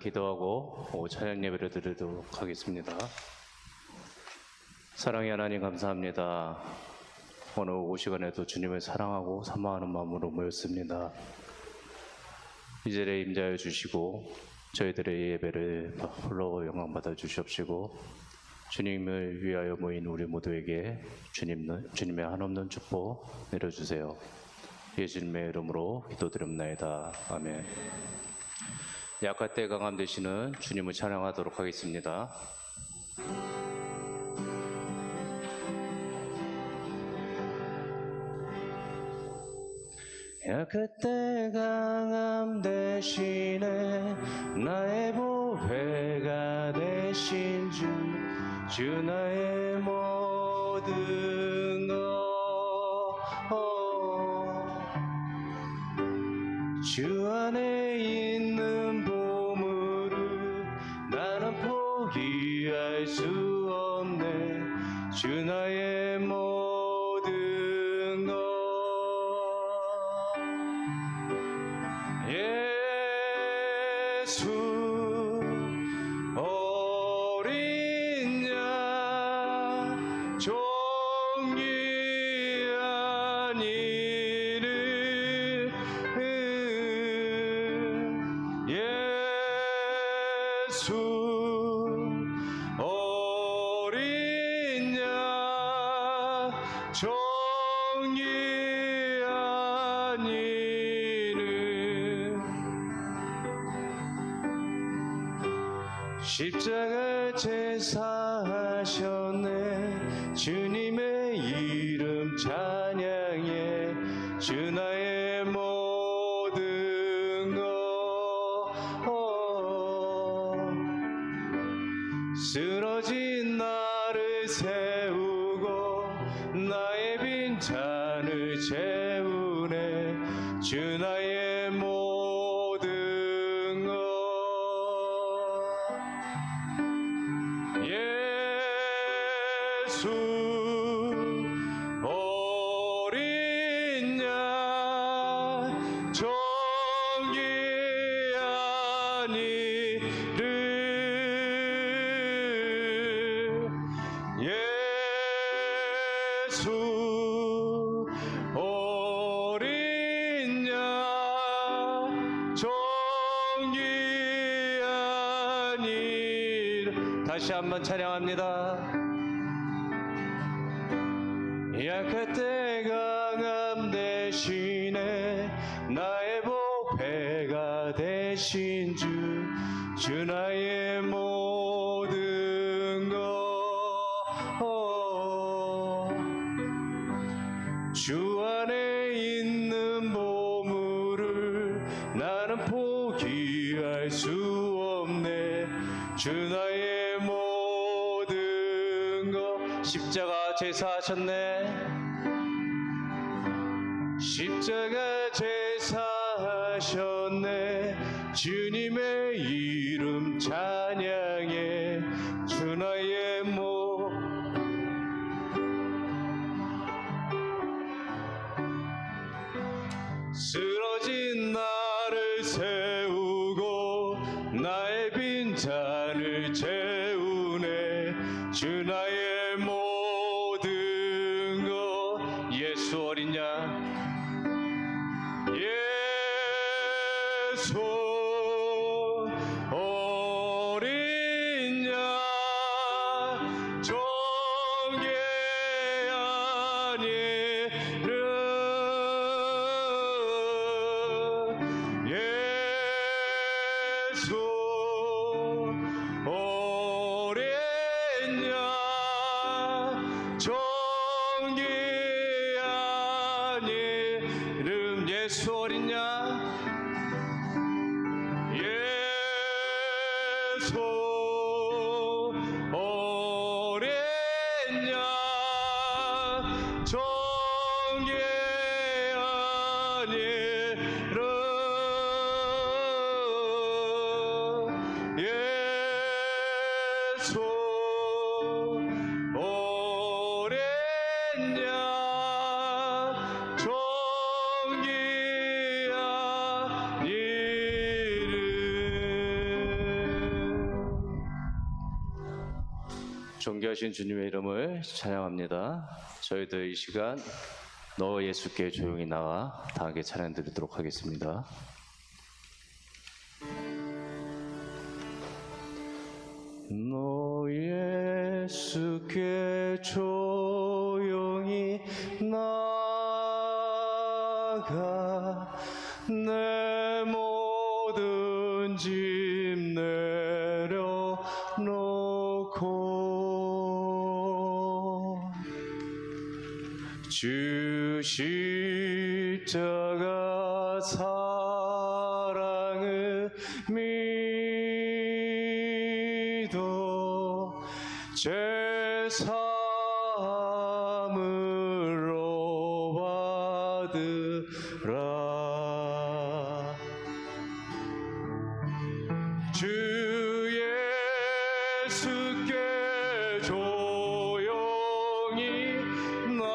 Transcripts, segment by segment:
기도하고 찬양 예배를 드리도록 하겠습니다. 사랑의 하나님 감사합니다. 오늘 오후 시간에도 주님을 사랑하고 사모하는 마음으로 모였습니다. 이 자리에 임재하여 주시고 저희들의 예배를 홀로 영광 받아 주시옵시고 주님을 위하여 모인 우리 모두에게 주님의 한없는 축복 내려주세요. 예수님의 이름으로 기도드립나이다. 아멘. 약할 때 강함 되시는 주님을 찬양하도록 하겠습니다. 약할 때 강함 되시네 나의 보배가 되신 주 나의 모든 것 주 안에 있는 보물을 나는 포기할 수 없네 주 나의 모든 것 예수 어린 양 존귀한 이름 예수 어린 양 존귀한 이름 십자가 제사하셨네 주님의 이름 찬양해 주 나의 모든 것 쓰러진 나를 세우고 나의 빈잔을 채우네 주 나의 모든 것 예수 어린 양 존귀한 이름 예수 어린 양 존귀한 이름 다시 한번 찬양합니다. 약할 때 강함 대신에 나의 보배가 되신 주 나의 모든 것 주 안에 있는 보물을 나는 포기할 수 없네 주 나의 모든 것 십자가 제사하셨네 십자가 제사하셨네 주님의 이름 찬양해 주 나의 쓰러진 나를 세우고 나의 빈잔을 채우네 주 나의 모든 것 예수 어린 양 예수 어린 양 존귀한 이름 예수 어린 양 존귀한 이름 예수 어린 양 예수 어린 양 존귀한 이름 예수 어린 양 존귀한 이름 존귀하신 주님의 이름을 찬양합니다. 저희들 이 시간 너 예수께 조용히 나와 다 함께 찬양 드리도록 하겠습니다. 너 예수께 조용히 나가 내 모든 짐 내려놓고 주 십자가 사랑을 믿어 제사함으로 받으라. 주 예수께 조용히 나가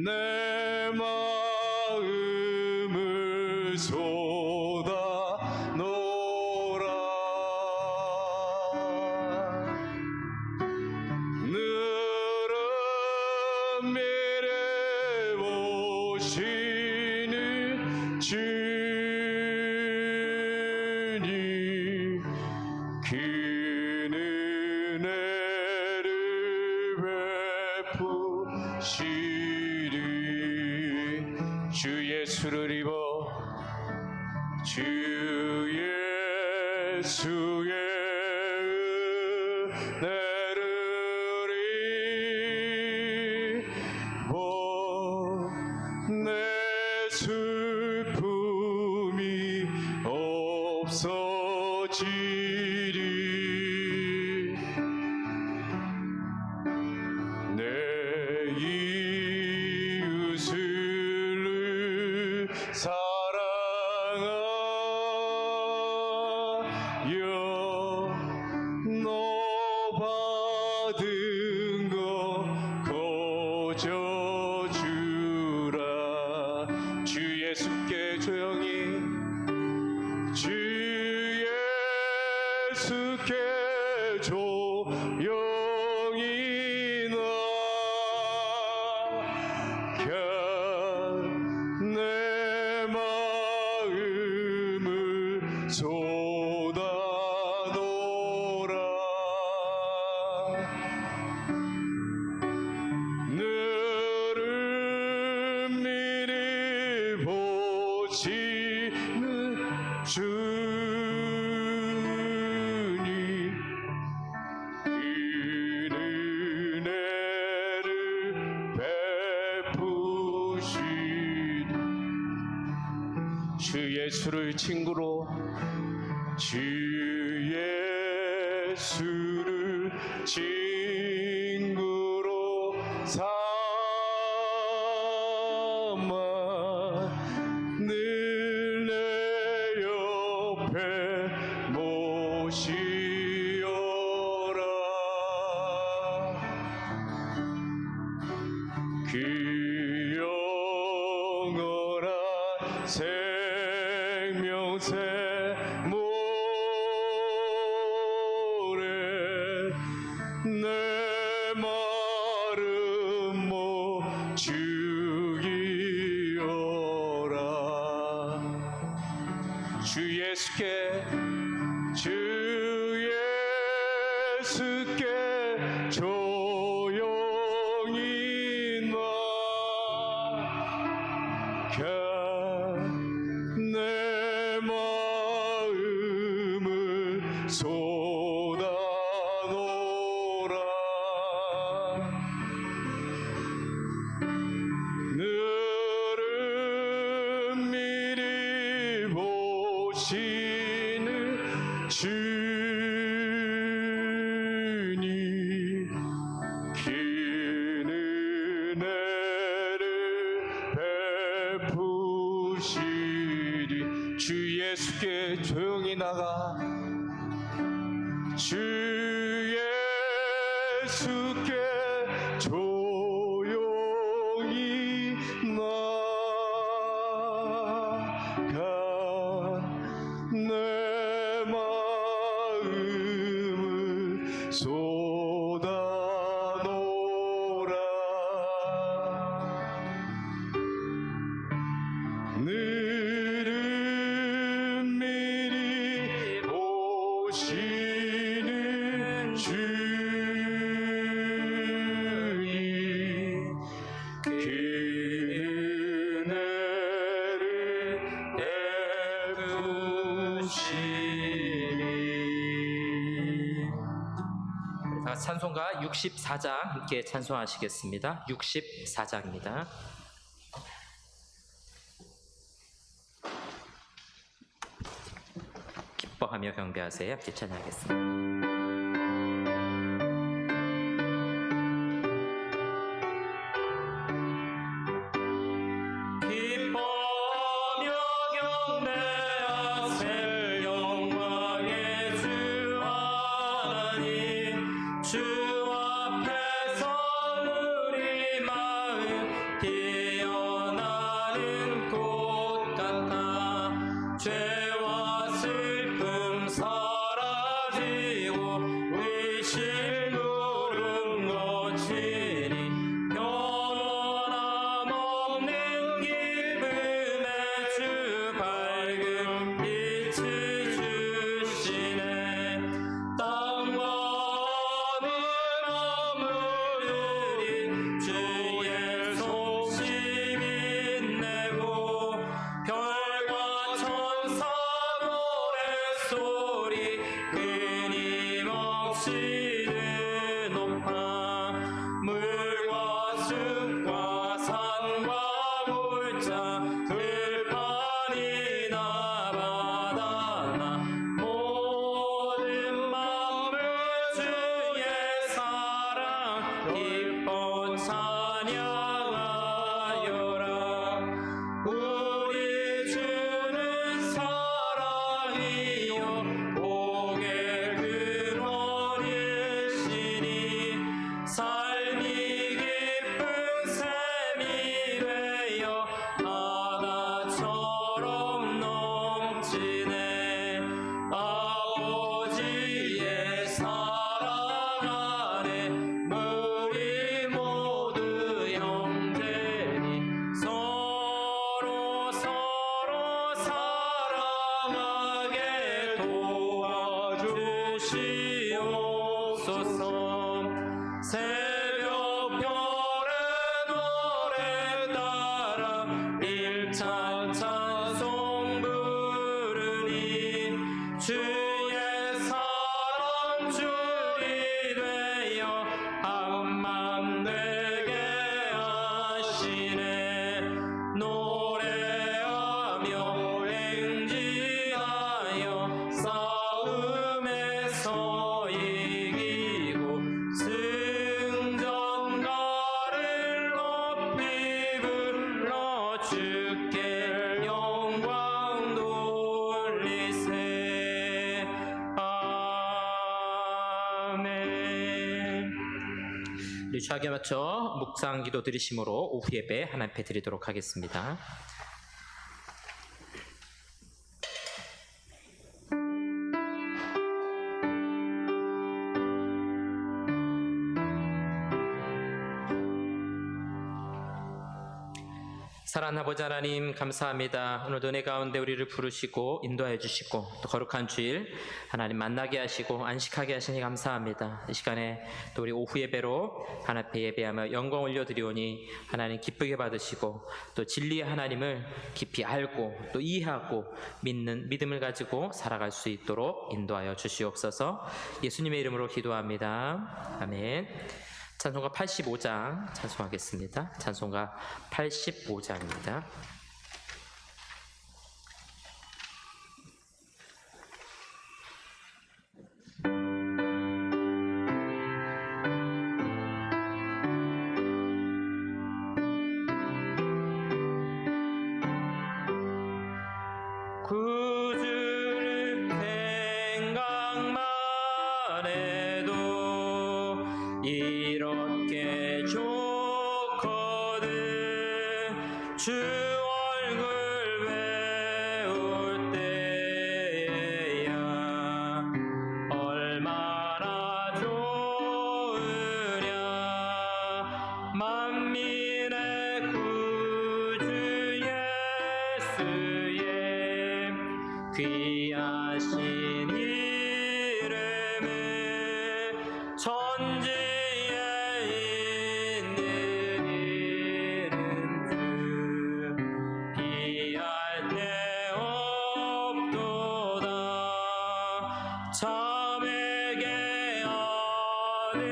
내 마음을 쏟아 놓으라. 늘은 미래 보시는 주님 그 은혜를 베푸시리. 주 예수를 입어 주 예수의 은혜를 입어 내 슬픔이 없어지리. 내 이웃을 사랑하여 너 받은 거 거저 주라. 주 예수께 조용히 주 예수께 조용히 나가 내 마음을 쏟아 놓으라. 늘은 미리 보시는 주님 그 은혜를 베푸시니. 주 예수를 친구로 주 예수를 친구로 삼아 늘 내 옆에 모시어라. 그 영원한 생명새 모래 내 마른 몸 죽이어라. 주 예수께 주 예수께 조용히 나가 내 마음을 쏟아 놓으라. 늘은 미리 보시는 주님 긴 은혜를 베푸시리. 주 예수께 조용히 나가 주 예수께 조용히 나가 내 마음 찬송가 64장 함께 찬송하시겠습니다. 64장입니다. 기뻐하며 경배하세요. 함께 찬양하겠습니다. 주하게 맞춰 묵상 기도 드리심으로 오후 예배 하나님 앞에 드리도록 하겠습니다. 사랑하는 아버지 하나님 감사합니다. 오늘도 내 가운데 우리를 부르시고 인도하여 주시고 또 거룩한 주일 하나님 만나게 하시고 안식하게 하시니 감사합니다. 이 시간에 또 우리 오후 예배로 하나님 앞에 예배하며 영광 올려드리오니 하나님 기쁘게 받으시고 또 진리의 하나님을 깊이 알고 또 이해하고 믿는 믿음을 가지고 살아갈 수 있도록 인도하여 주시옵소서. 예수님의 이름으로 기도합니다. 아멘. 찬송가 85장 찬송하겠습니다. 찬송가 85장입니다. 구주를 생각만 해도 이렇게 좋거든. 주 얼굴 배울 때야 얼마나 좋으랴. 만민의 구주 예수의 귀하신 이름을 천지에 있는 이름들 비할 데 없도다. 참에게 아는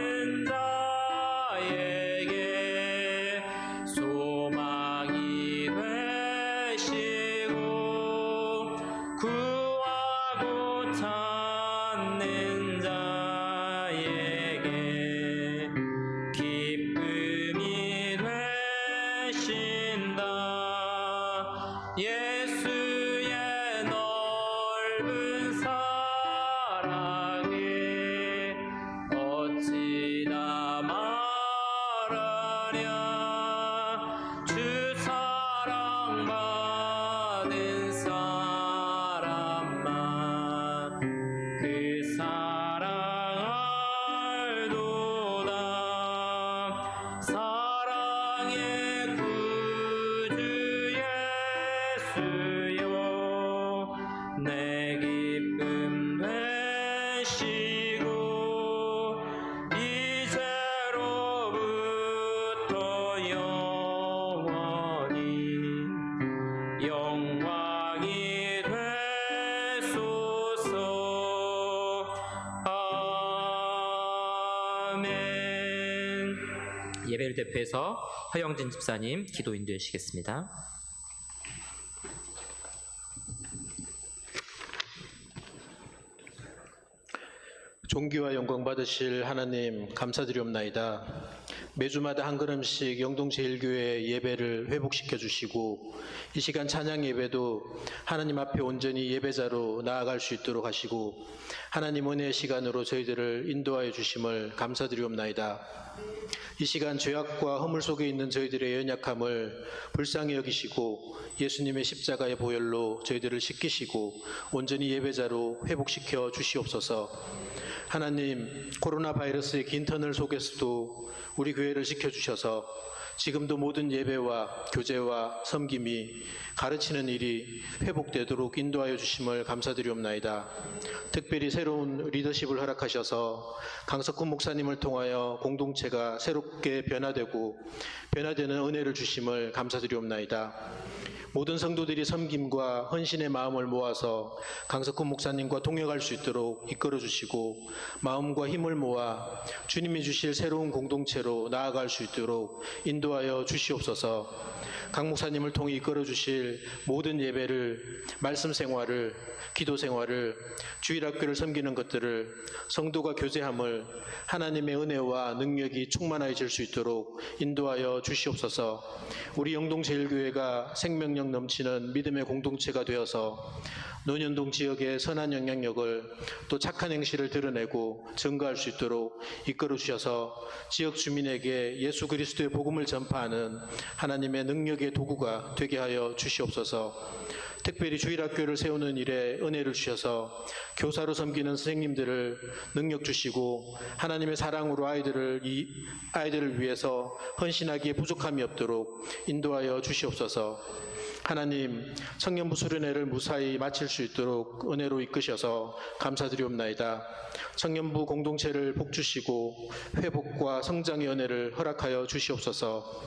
넓은 사랑에 어찌나 말하랴 주 사랑받은 사람만 그 사랑 알도다 사랑의 구주 예수여 내 기쁨 되시고 이제로부터 영원히 영광이 되소서. 아멘. 예배를 대표해서 허영진 집사님 기도 인도해 주시겠습니다. 존귀와 영광 받으실 하나님 감사드리옵나이다. 매주마다 한 걸음씩 영동제일교회 예배를 회복시켜 주시고 이 시간 찬양 예배도 하나님 앞에 온전히 예배자로 나아갈 수 있도록 하시고 하나님 은혜의 시간으로 저희들을 인도하여 주심을 감사드리옵나이다. 이 시간 죄악과 허물 속에 있는 저희들의 연약함을 불쌍히 여기시고 예수님의 십자가의 보혈로 저희들을 씻기시고 온전히 예배자로 회복시켜 주시옵소서. 하나님, 코로나 바이러스의 긴 터널 속에서도 우리 교회를 지켜주셔서 지금도 모든 예배와 교제와 섬김이 가르치는 일이 회복되도록 인도하여 주심을 감사드리옵나이다. 특별히 새로운 리더십을 허락하셔서 강석훈 목사님을 통하여 공동체가 새롭게 변화되고 변화되는 은혜를 주심을 감사드리옵나이다. 모든 성도들이 섬김과 헌신의 마음을 모아서 강석훈 목사님과 동역할 수 있도록 이끌어 주시고 마음과 힘을 모아 주님이 주실 새로운 공동체로 나아갈 수 있도록 인도하여 주시옵소서. 강 목사님을 통해 이끌어 주실 모든 예배를, 말씀 생활을, 기도 생활을, 주일학교를 섬기는 것들을, 성도가 교제함을 하나님의 은혜와 능력이 충만해질 수 있도록 인도하여 주시옵소서. 우리 영동제일교회가 생명력 넘치는 믿음의 공동체가 되어서 논현동 지역의 선한 영향력을 또 착한 행실을 드러내고 증거할 수 있도록 이끌어 주셔서 지역 주민에게 예수 그리스도의 복음을 전파하는 하나님의 능력의 도구가 되게 하여 주시옵소서. 특별히 주일학교를 세우는 일에 은혜를 주셔서 교사로 섬기는 선생님들을 능력 주시고 하나님의 사랑으로 아이들을 위해서 헌신하기에 부족함이 없도록 인도하여 주시옵소서. 하나님, 청년부 수련회를 무사히 마칠 수 있도록 은혜로 이끄셔서 감사드리옵나이다. 청년부 공동체를 복주시고 회복과 성장의 은혜를 허락하여 주시옵소서.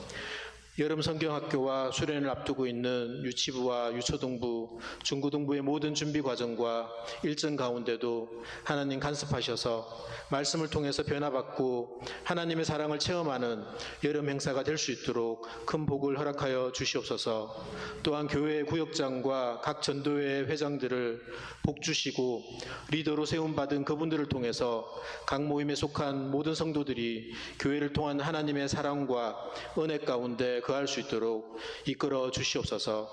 여름 성경학교와 수련을 앞두고 있는 유치부와 유초등부, 중고등부의 모든 준비 과정과 일정 가운데도 하나님 간섭하셔서 말씀을 통해서 변화받고 하나님의 사랑을 체험하는 여름 행사가 될 수 있도록 큰 복을 허락하여 주시옵소서. 또한 교회 구역장과 각 전도회 회장들을 복주시고 리더로 세움받은 그분들을 통해서 각 모임에 속한 모든 성도들이 교회를 통한 하나님의 사랑과 은혜 가운데 거할 수 있도록 이끌어 주시옵소서.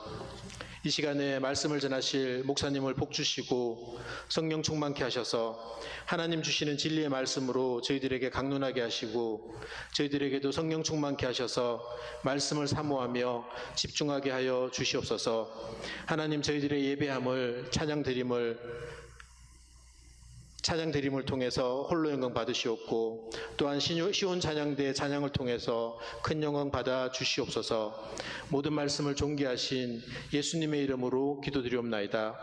이 시간에 말씀을 전하실 목사님을 복주시고 성령 충만케 하셔서 하나님 주시는 진리의 말씀으로 저희들에게 강론하게 하시고 저희들에게도 성령 충만케 하셔서 말씀을 사모하며 집중하게 하여 주시옵소서. 하나님, 저희들의 예배함을 찬양 드림을 통해서 홀로 영광 받으시옵고 또한 시온 찬양대의 찬양을 통해서 큰 영광 받아 주시옵소서. 모든 말씀을 존귀하신 예수님의 이름으로 기도드리옵나이다.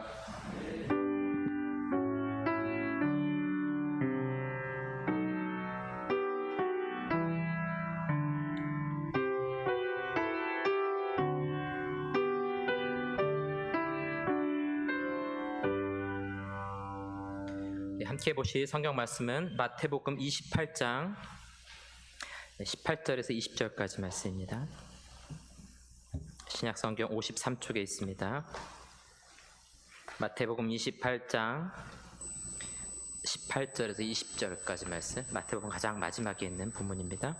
함께 보실 성경 말씀은 마태복음 28장 18절에서 20절까지 말씀입니다. 신약 성경 53쪽에 있습니다. 마태복음 28장 18절에서 20절까지 말씀, 마태복음 가장 마지막에 있는 본문입니다.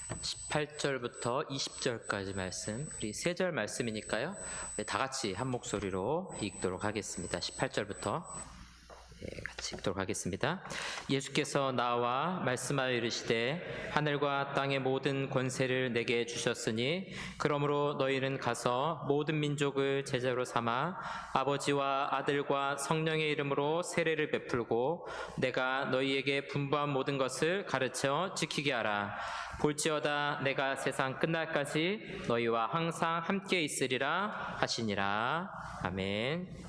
18절부터 20절까지 말씀, 우리 3절 말씀이니까요. 다 같이 한 목소리로 읽도록 하겠습니다. 18절부터 같이 읽도록 하겠습니다. 예수께서 나와 말씀하여 이르시되 하늘과 땅의 모든 권세를 내게 주셨으니 그러므로 너희는 가서 모든 민족을 제자로 삼아 아버지와 아들과 성령의 이름으로 세례를 베풀고 내가 너희에게 분부한 모든 것을 가르쳐 지키게 하라. 볼지어다 내가 세상 끝날까지 너희와 항상 함께 있으리라 하시니라. 아멘.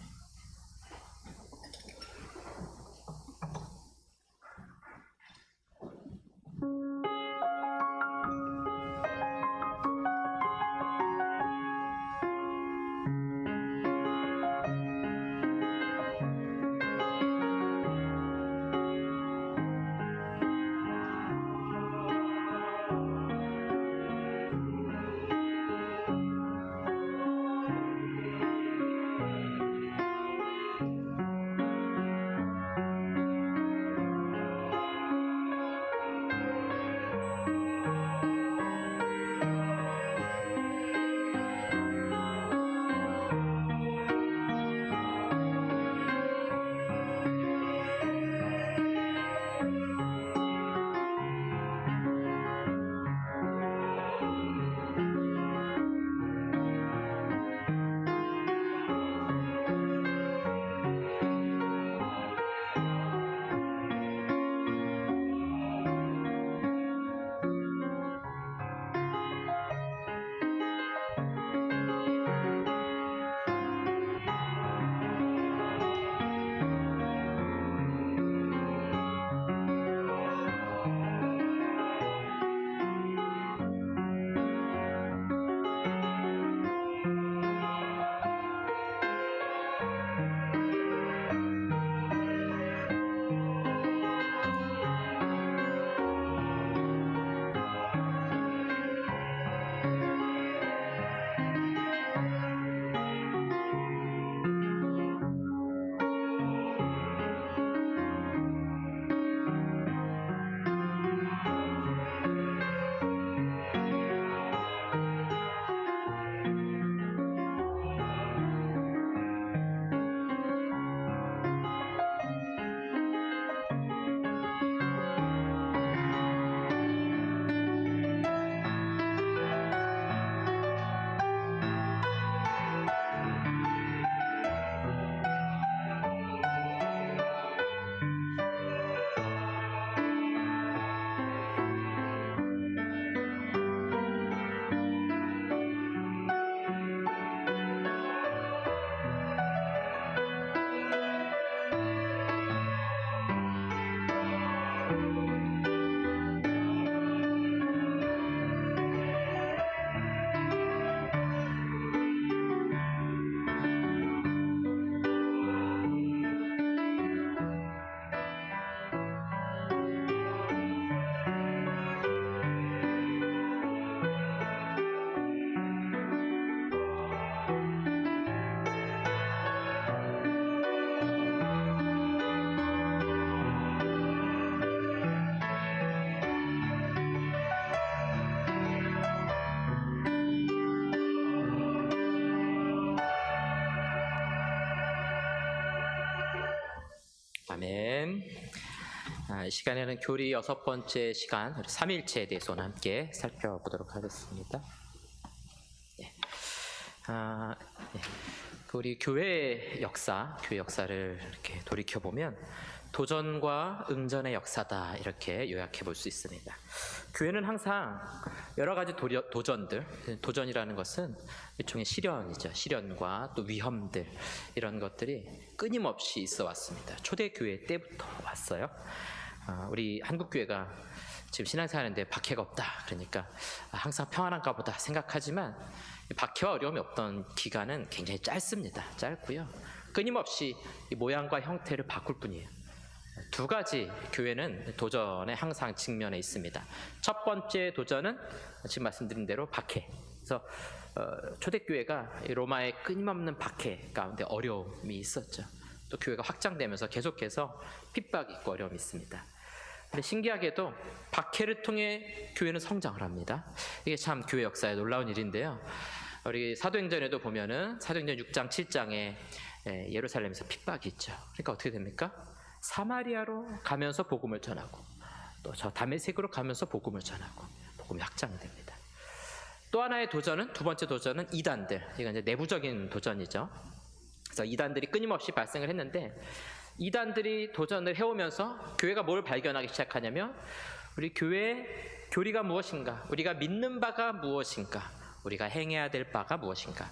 아멘. 이 시간에는 교리 6번째 시간, 3일체에 대해서 오늘 함께 살펴보도록 하겠습니다. 우리 교회 역사를 이렇게 돌이켜 보면 도전과 응전의 역사다 이렇게 요약해 볼 수 있습니다. 교회는 항상 여러 가지 도전이라는 것은 일종의 시련이죠. 시련과 또 위험들 이런 것들이 끊임없이 있어 왔습니다. 초대교회 때부터 왔어요. 우리 한국교회가 지금 신앙생활하는데 박해가 없다 그러니까 항상 평안한가 보다 생각하지만 박해와 어려움이 없던 기간은 굉장히 짧고요. 끊임없이 이 모양과 형태를 바꿀 뿐이에요. 두 가지 교회는 도전에 항상 직면해 있습니다. 첫 번째 도전은 지금 말씀드린 대로 박해. 그래서 초대교회가 로마의 끊임없는 박해 가운데 어려움이 있었죠. 또 교회가 확장되면서 계속해서 핍박이 있고 어려움이 있습니다. 근데 신기하게도 박해를 통해 교회는 성장을 합니다. 이게 참 교회 역사에 놀라운 일인데요. 우리 사도행전에도 보면은 사도행전 6장 7장에 예루살렘에서 핍박이 있죠. 그러니까 어떻게 됩니까? 사마리아로 가면서 복음을 전하고 또 저 다메섹으로 가면서 복음을 전하고 복음이 확장이 됩니다. 또 하나의 도전은, 두 번째 도전은 이단들. 이건 이제 내부적인 도전이죠. 그래서 이단들이 끊임없이 발생을 했는데, 이단들이 도전을 해오면서 교회가 뭘 발견하기 시작하냐면, 우리 교회의 교리가 무엇인가, 우리가 믿는 바가 무엇인가, 우리가 행해야 될 바가 무엇인가.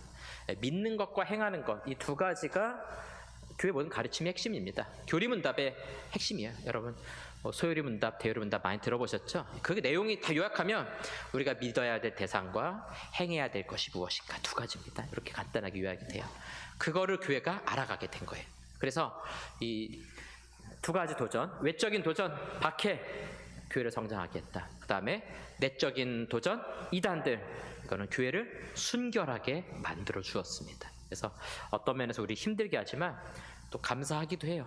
믿는 것과 행하는 것, 이 두 가지가 교회 모든 가르침의 핵심입니다. 교리문답의 핵심이에요. 여러분 소요리문답, 대요리문답 많이 들어보셨죠? 그 내용이 다 요약하면 우리가 믿어야 될 대상과 행해야 될 것이 무엇인가, 두 가지입니다. 이렇게 간단하게 요약이 돼요. 그거를 교회가 알아가게 된 거예요. 그래서 이 두 가지 도전, 외적인 도전, 박해, 교회를 성장하게 했다. 그 다음에 내적인 도전, 이단들, 이거는 교회를 순결하게 만들어 주었습니다. 그래서 어떤 면에서 우리 힘들게 하지만 또 감사하기도 해요.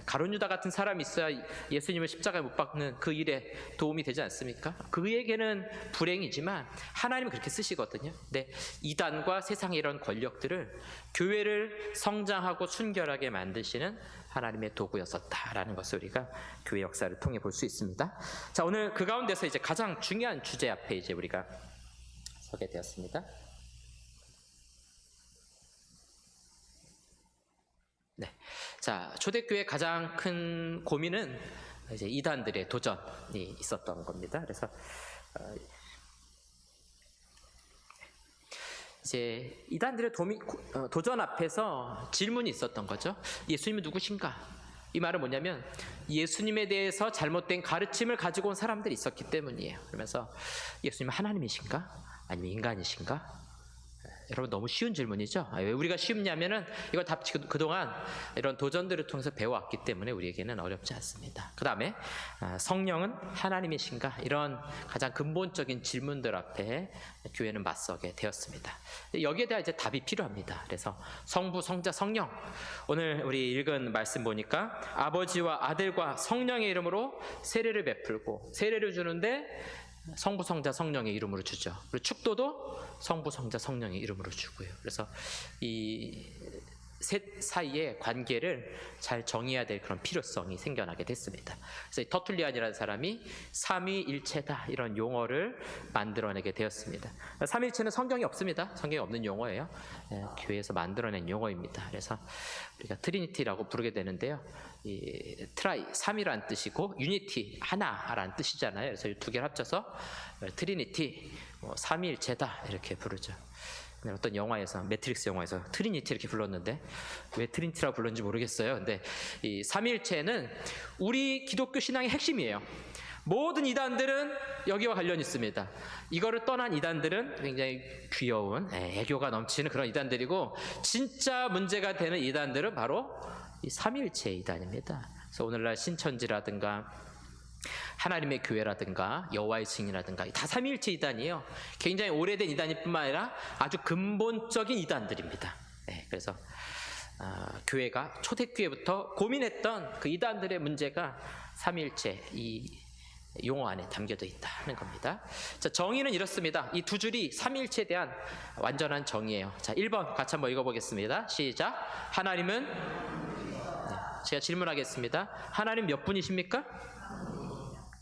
가룟 유다 같은 사람이 있어야 예수님을 십자가에 못 박는 그 일에 도움이 되지 않습니까? 그에게는 불행이지만 하나님은 그렇게 쓰시거든요. 근데 이단과 세상의 이런 권력들을 교회를 성장하고 순결하게 만드시는 하나님의 도구였었다라는 것을 우리가 교회 역사를 통해 볼 수 있습니다. 자, 오늘 그 가운데서 이제 가장 중요한 주제 앞에 이제 우리가 서게 되었습니다. 네. 자, 초대교회의 가장 큰 고민은 이제 이단들의 도전이 있었던 겁니다. 그래서 이제 이단들의 도전 앞에서 질문이 있었던 거죠. 예수님이 누구신가? 이 말은 뭐냐면 예수님에 대해서 잘못된 가르침을 가지고 온 사람들이 있었기 때문이에요. 그러면서 예수님은 하나님이신가? 아니면 인간이신가? 여러분 너무 쉬운 질문이죠. 왜 우리가 쉽냐면은 이걸 다 그동안 이런 도전들을 통해서 배워왔기 때문에 우리에게는 어렵지 않습니다. 그 다음에 성령은 하나님이신가? 이런 가장 근본적인 질문들 앞에 교회는 맞서게 되었습니다. 여기에 대한 이제 답이 필요합니다. 그래서 성부, 성자, 성령, 오늘 우리 읽은 말씀 보니까 아버지와 아들과 성령의 이름으로 세례를 베풀고, 세례를 주는데 성부, 성자, 성령의 이름으로 주죠. 그리고 축도도 성부, 성자, 성령의 이름으로 주고요. 그래서 이 셋 사이의 관계를 잘 정의해야 될 그런 필요성이 생겨나게 됐습니다. 그래서 이 터툴리안이라는 사람이 삼위일체다 이런 용어를 만들어내게 되었습니다. 삼위일체는 성경에 없습니다. 성경에 없는 용어예요. 교회에서 만들어낸 용어입니다. 그래서 우리가 트리니티라고 부르게 되는데요. 이 트라이, 삼위란 뜻이고 유니티, 하나라는 뜻이잖아요. 그래서 이 두 개를 합쳐서 트리니티, 삼위일체다 이렇게 부르죠. 어떤 영화에서, 매트릭스 영화에서 트리니티 이렇게 불렀는데 왜 트리니티라고 불렀는지 모르겠어요. 근데 이 삼위일체는 우리 기독교 신앙의 핵심이에요. 모든 이단들은 여기와 관련이 있습니다. 이거를 떠난 이단들은 굉장히 귀여운 애교가 넘치는 그런 이단들이고, 진짜 문제가 되는 이단들은 바로 이 삼위일체 이단입니다. 그래서 오늘날 신천지라든가 하나님의 교회라든가 여호와의 증인이라든가 다 삼위일체 이단이에요. 굉장히 오래된 이단일 뿐만 아니라 아주 근본적인 이단들입니다. 그래서 교회가 초대교회부터 고민했던 그 이단들의 문제가 삼위일체 이 용어 안에 담겨져 있다는 겁니다. 자, 정의는 이렇습니다. 이 두 줄이 삼위일체에 대한 완전한 정의예요. 자, 1번 같이 한번 읽어보겠습니다. 시작. 하나님은, 제가 질문하겠습니다. 하나님 몇 분이십니까?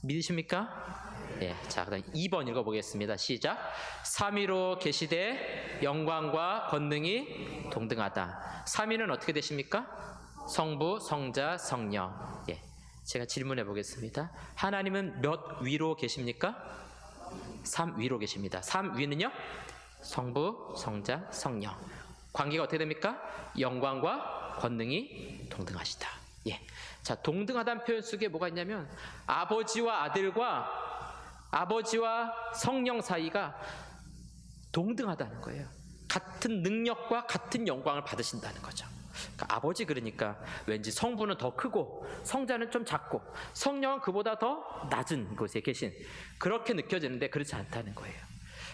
믿으십니까? 자, 그다음 2번 읽어보겠습니다. 시작. 삼위로 계시되 영광과 권능이 동등하다. 삼위는 어떻게 되십니까? 성부, 성자, 성령. 제가 질문해 보겠습니다. 하나님은 몇 위로 계십니까? 3위로 계십니다. 3위는요? 성부, 성자, 성령. 관계가 어떻게 됩니까? 영광과 권능이 동등하시다. 자, 동등하다는 표현 속에 뭐가 있냐면 아버지와 아들과 아버지와 성령 사이가 동등하다는 거예요. 같은 능력과 같은 영광을 받으신다는 거죠. 그러니까 아버지, 그러니까 왠지 성부는 더 크고 성자는 좀 작고 성령은 그보다 더 낮은 곳에 계신, 그렇게 느껴지는데 그렇지 않다는 거예요.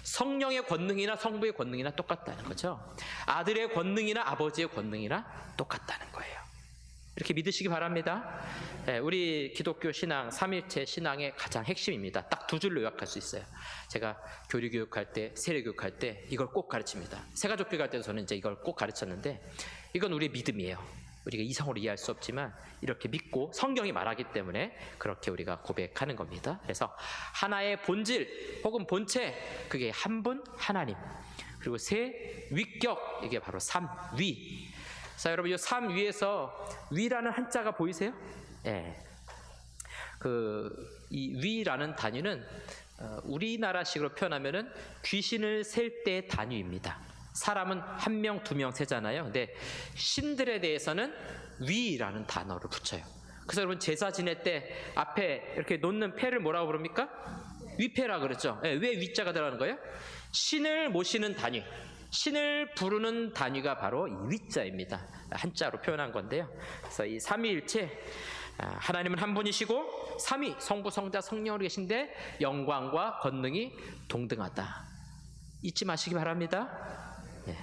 성령의 권능이나 성부의 권능이나 똑같다는 거죠. 아들의 권능이나 아버지의 권능이나 똑같다는 거예요. 이렇게 믿으시기 바랍니다. 우리 기독교 신앙, 삼일체 신앙의 가장 핵심입니다. 딱 두 줄로 요약할 수 있어요. 제가 교리교육할 때, 세례교육할 때 이걸 꼭 가르칩니다. 새가족교육 할 때도 저는 이제 이걸 꼭 가르쳤는데, 이건 우리의 믿음이에요. 우리가 이성으로 이해할 수 없지만 이렇게 믿고 성경이 말하기 때문에 그렇게 우리가 고백하는 겁니다. 그래서 하나의 본질 혹은 본체, 그게 한 분 하나님, 그리고 세 위격, 이게 바로 삼위. 자, 여러분, 이 삼위에서 위라는 한자가 보이세요? 예. 이 위라는 단위는 우리나라식으로 표현하면은 귀신을 셀 때 단위입니다. 사람은 한 명, 두 명 세잖아요. 근데 신들에 대해서는 위라는 단어를 붙여요. 그래서 여러분, 제사 지낼 때 앞에 이렇게 놓는 패를 뭐라고 부릅니까? 위패라 그러죠. 왜 위자가 들어가는 거예요? 신을 모시는 단위, 신을 부르는 단위가 바로 이 위자입니다. 한자로 표현한 건데요. 그래서 이 삼위일체, 하나님은 한 분이시고 삼위, 성부, 성자, 성령으로 계신데 영광과 권능이 동등하다. 잊지 마시기 바랍니다. 네.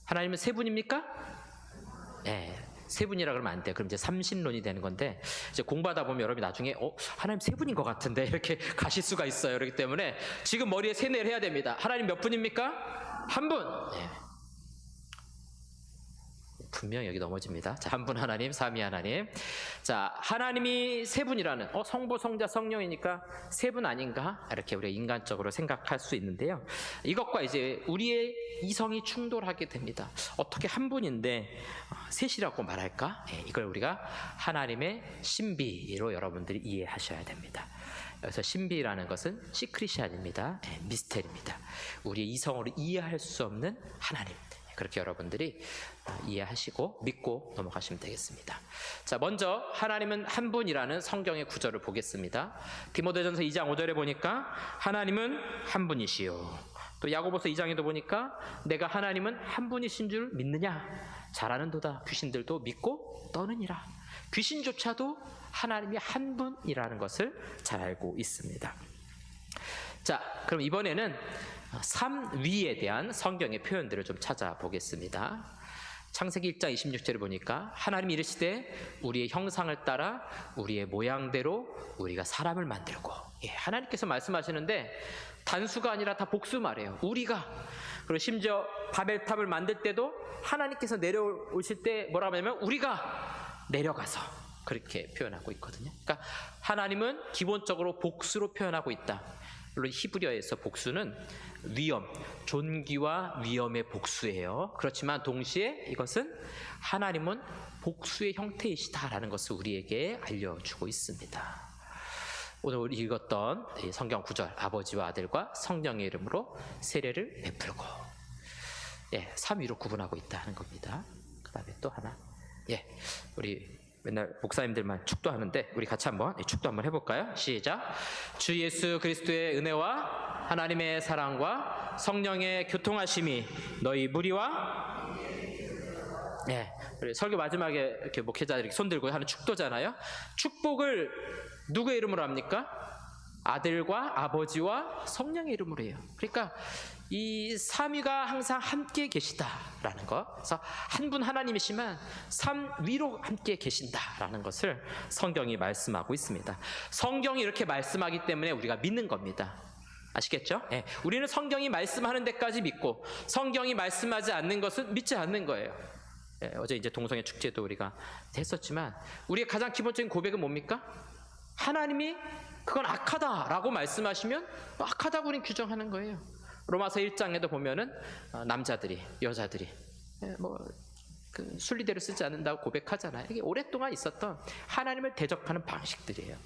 하나님은 세 분입니까? 네. 세 분이라 그러면 안 돼요. 그럼 이제 삼신론이 되는 건데, 이제 공부하다 보면 여러분이 나중에 하나님 세 분인 것 같은데 이렇게 가실 수가 있어요. 그렇기 때문에 지금 머리에 세뇌를 해야 됩니다. 하나님 몇 분입니까? 한 분. 네. 분명 여기 넘어집니다. 자, 한 분 하나님, 삼위 하나님. 자, 하나님이 세 분이라는, 성부, 성자, 성령이니까 세 분 아닌가? 이렇게 우리가 인간적으로 생각할 수 있는데요. 이것과 이제 우리의 이성이 충돌하게 됩니다. 어떻게 한 분인데 셋이라고 말할까? 이걸 우리가 하나님의 신비로 여러분들이 이해하셔야 됩니다. 그래서 신비라는 것은 시크릿이 아닙니다. 미스테리입니다. 우리의 이성으로 이해할 수 없는 하나님. 그렇게 여러분들이 이해하시고 믿고 넘어가시면 되겠습니다. 자, 먼저 하나님은 한 분이라는 성경의 구절을 보겠습니다. 디모데전서 2장 5절에 보니까 하나님은 한 분이시요. 또 야고보서 2장에도 보니까 내가 하나님은 한 분이신 줄 믿느냐? 잘하는도다. 귀신들도 믿고 떠느니라. 귀신조차도 하나님이 한 분이라는 것을 잘 알고 있습니다. 자, 그럼 이번에는 삼위에 대한 성경의 표현들을 좀 찾아보겠습니다. 창세기 1장 26절을 보니까 하나님이 이르시되 우리의 형상을 따라 우리의 모양대로 우리가 사람을 만들고, 하나님께서 말씀하시는데 단수가 아니라 다 복수 말이에요. 우리가. 그리고 심지어 바벨탑을 만들 때도 하나님께서 내려오실 때 뭐라고 하냐면 우리가 내려가서, 그렇게 표현하고 있거든요. 그러니까 하나님은 기본적으로 복수로 표현하고 있다. 물론 히브리어에서 복수는 위험, 존귀와 위험의 복수예요. 그렇지만 동시에 이것은 하나님은 복수의 형태이시다라는 것을 우리에게 알려주고 있습니다. 오늘 우리 읽었던 성경 구절, 아버지와 아들과 성령의 이름으로 세례를 베풀고, 삼위로 구분하고 있다는 겁니다. 그 다음에 또 하나, 우리 맨날 목사님들만 축도하는데 우리 같이 한번 축도 한번 해볼까요? 시작. 주 예수 그리스도의 은혜와 하나님의 사랑과 성령의 교통하심이 너희 무리와, 우리 설교 마지막에 이렇게 목회자들이 손 들고 하는 축도잖아요. 축복을 누구의 이름으로 합니까? 아들과 아버지와 성령의 이름으로 해요. 그러니까 이 삼위가 항상 함께 계시다라는 것. 그래서 한 분 하나님이시만 삼위로 함께 계신다라는 것을 성경이 말씀하고 있습니다. 성경이 이렇게 말씀하기 때문에 우리가 믿는 겁니다. 아시겠죠? 우리는 성경이 말씀하는 데까지 믿고 성경이 말씀하지 않는 것은 믿지 않는 거예요. 어제 이제 동성애 축제도 우리가 했었지만 우리의 가장 기본적인 고백은 뭡니까? 하나님이 그건 악하다라고 말씀하시면 악하다고 우리는 규정하는 거예요. 로마서 1장에도 보면은 남자들이, 여자들이 순리대로 쓰지 않는다고 고백하잖아요. 이게 오랫동안 있었던 하나님을 대적하는 방식들이에요.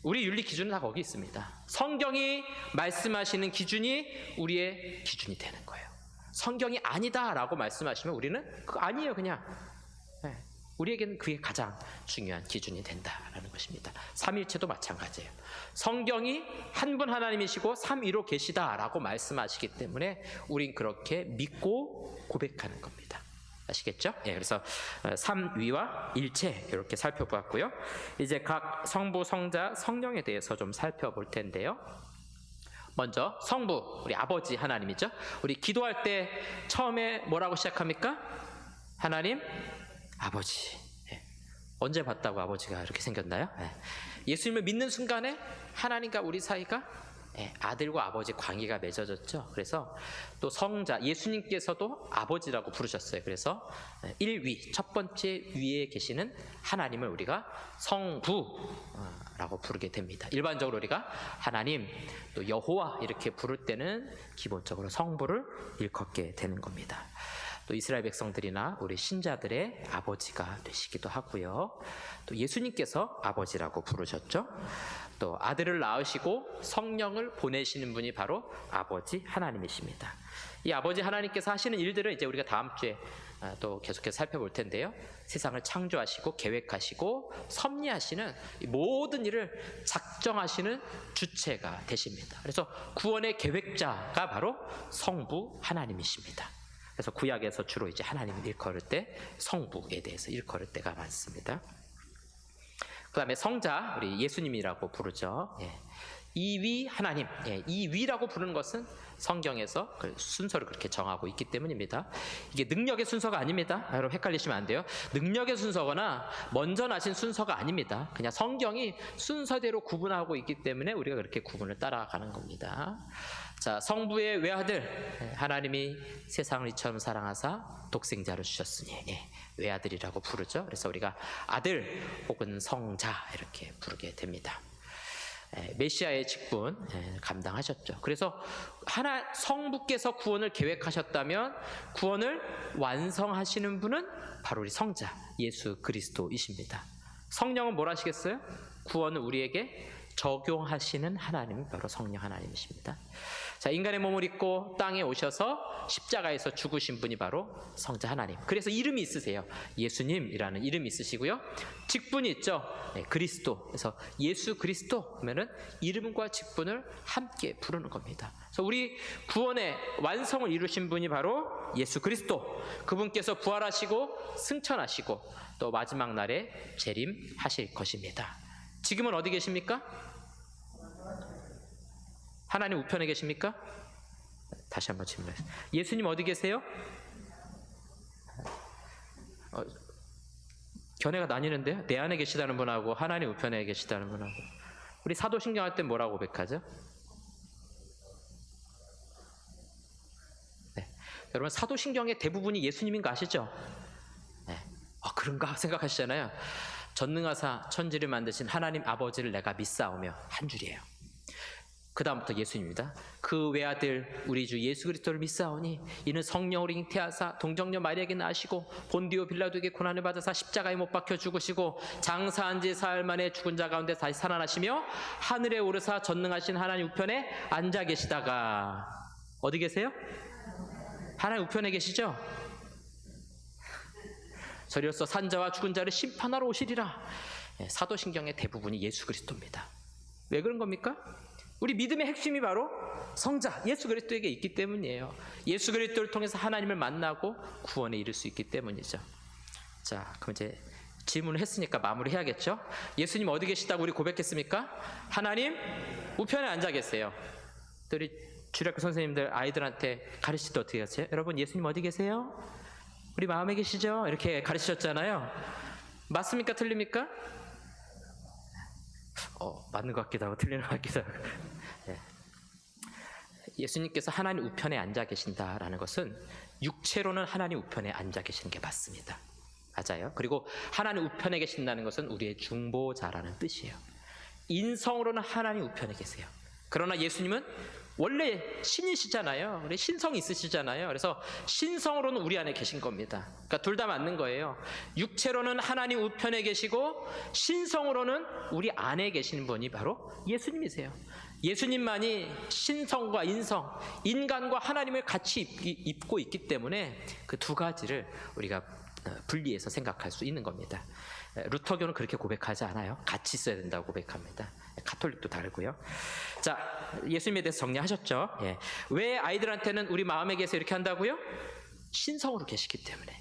우리 윤리 기준은 다 거기 있습니다. 성경이 말씀하시는 기준이 우리의 기준이 되는 거예요. 성경이 아니다라고 말씀하시면 우리는 그거 아니에요, 그냥. 우리에게는 그게 가장 중요한 기준이 된다라는 것입니다. 삼일체도 마찬가지예요. 성경이 한 분 하나님이시고 삼위로 계시다라고 말씀하시기 때문에 우린 그렇게 믿고 고백하는 겁니다. 아시겠죠? 그래서 삼위와 일체 이렇게 살펴보았고요. 이제 각 성부, 성자, 성령에 대해서 좀 살펴볼 텐데요. 먼저 성부, 우리 아버지 하나님이죠. 우리 기도할 때 처음에 뭐라고 시작합니까? 하나님 아버지. 예. 언제 봤다고 아버지가 이렇게 생겼나요? 예. 예수님을 믿는 순간에 하나님과 우리 사이가 아들과 아버지 관계가 맺어졌죠. 그래서 또 성자 예수님께서도 아버지라고 부르셨어요. 그래서 1위 첫 번째 위에 계시는 하나님을 우리가 성부라고 부르게 됩니다. 일반적으로 우리가 하나님 또 여호와 이렇게 부를 때는 기본적으로 성부를 일컫게 되는 겁니다. 또 이스라엘 백성들이나 우리 신자들의 아버지가 되시기도 하고요. 또 예수님께서 아버지라고 부르셨죠. 또 아들을 낳으시고 성령을 보내시는 분이 바로 아버지 하나님이십니다. 이 아버지 하나님께서 하시는 일들은 이제 우리가 다음 주에 또 계속해서 살펴볼 텐데요. 세상을 창조하시고 계획하시고 섭리하시는 이 모든 일을 작정하시는 주체가 되십니다. 그래서 구원의 계획자가 바로 성부 하나님이십니다. 그래서 구약에서 주로 이제 하나님을 일컬을 때 성부에 대해서 일컬을 때가 많습니다. 그 다음에 성자, 우리 예수님이라고 부르죠. 예. 이위 하나님, 이위라고 부르는 것은 성경에서 그 순서를 그렇게 정하고 있기 때문입니다. 이게 능력의 순서가 아닙니다. 여러분 헷갈리시면 안 돼요. 능력의 순서거나 먼저 나신 순서가 아닙니다. 그냥 성경이 순서대로 구분하고 있기 때문에 우리가 그렇게 구분을 따라가는 겁니다. 자, 성부의 외아들, 하나님이 세상을 이처럼 사랑하사 독생자를 주셨으니 외아들이라고 부르죠. 그래서 우리가 아들 혹은 성자 이렇게 부르게 됩니다. 메시아의 직분 감당하셨죠. 그래서 성부께서 구원을 계획하셨다면 구원을 완성하시는 분은 바로 우리 성자 예수 그리스도이십니다. 성령은 뭘 하시겠어요? 구원을 우리에게 적용하시는 하나님이 바로 성령 하나님이십니다. 자, 인간의 몸을 입고 땅에 오셔서 십자가에서 죽으신 분이 바로 성자 하나님. 그래서 이름이 있으세요. 예수님이라는 이름이 있으시고요. 직분이 있죠. 그리스도. 그래서 예수 그리스도 하면은 이름과 직분을 함께 부르는 겁니다. 그래서 우리 구원의 완성을 이루신 분이 바로 예수 그리스도. 그분께서 부활하시고 승천하시고 또 마지막 날에 재림하실 것입니다. 지금은 어디 계십니까? 하나님 우편에 계십니까? 다시 한번 질문해요. 예수님 어디 계세요? 견해가 나뉘는데요. 내 안에 계시다는 분하고 하나님 우편에 계시다는 분하고. 우리 사도신경 할 때 뭐라고 고백하죠? 네. 여러분 사도신경의 대부분이 예수님인 거 아시죠? 네. 그런가 생각하시잖아요. 전능하사 천지를 만드신 하나님 아버지를 내가 믿사오며 한 줄이에요. 그 다음부터 예수님입니다. 그 외아들 우리 주 예수 그리스도를 믿사오니 이는 성령으로 잉태하사 동정녀 마리아에게 낳으시고 본디오 빌라도에게 고난을 받으사 십자가에 못 박혀 죽으시고 장사한 지 사흘 만에 죽은 자 가운데 다시 살아나시며 하늘에 오르사 전능하신 하나님 우편에 앉아 계시다가 어디 계세요? 하나님 우편에 계시죠? 저리로서 산자와 죽은 자를 심판하러 오시리라. 사도신경의 대부분이 예수 그리스도입니다. 왜 그런 겁니까? 우리 믿음의 핵심이 바로 성자 예수 그리스도에게 있기 때문이에요. 예수 그리스도를 통해서 하나님을 만나고 구원에 이를 수 있기 때문이죠. 자, 그럼 이제 질문을 했으니까 마무리해야겠죠. 예수님 어디 계시다고 우리 고백했습니까? 하나님 우편에 앉아 계세요. 또 우리 주력교 선생님들 아이들한테 가르칠 때 어떻게 하세요? 여러분 예수님 어디 계세요? 우리 마음에 계시죠? 이렇게 가르치셨잖아요. 맞습니까? 틀립니까? 맞는 것 같기도 하고 틀리는 것 같기도 하고. 예수님께서 하나님 우편에 앉아 계신다라는 것은 육체로는 하나님 우편에 앉아 계시는 게 맞습니다. 맞아요. 그리고 하나님 우편에 계신다는 것은 우리의 중보자라는 뜻이에요. 인성으로는 하나님 우편에 계세요. 그러나 예수님은 원래 신이시잖아요. 신성이 있으시잖아요. 그래서 신성으로는 우리 안에 계신 겁니다. 그러니까 둘 다 맞는 거예요. 육체로는 하나님 우편에 계시고 신성으로는 우리 안에 계시는 분이 바로 예수님이세요. 예수님만이 신성과 인성, 인간과 하나님을 같이 입고 있기 때문에 그 두 가지를 우리가 분리해서 생각할 수 있는 겁니다. 루터교는 그렇게 고백하지 않아요. 같이 있어야 된다고 고백합니다. 가톨릭도 다르고요. 자, 예수님에 대해서 정리하셨죠? 왜 아이들한테는 우리 마음에 계세요 이렇게 한다고요? 신성으로 계시기 때문에.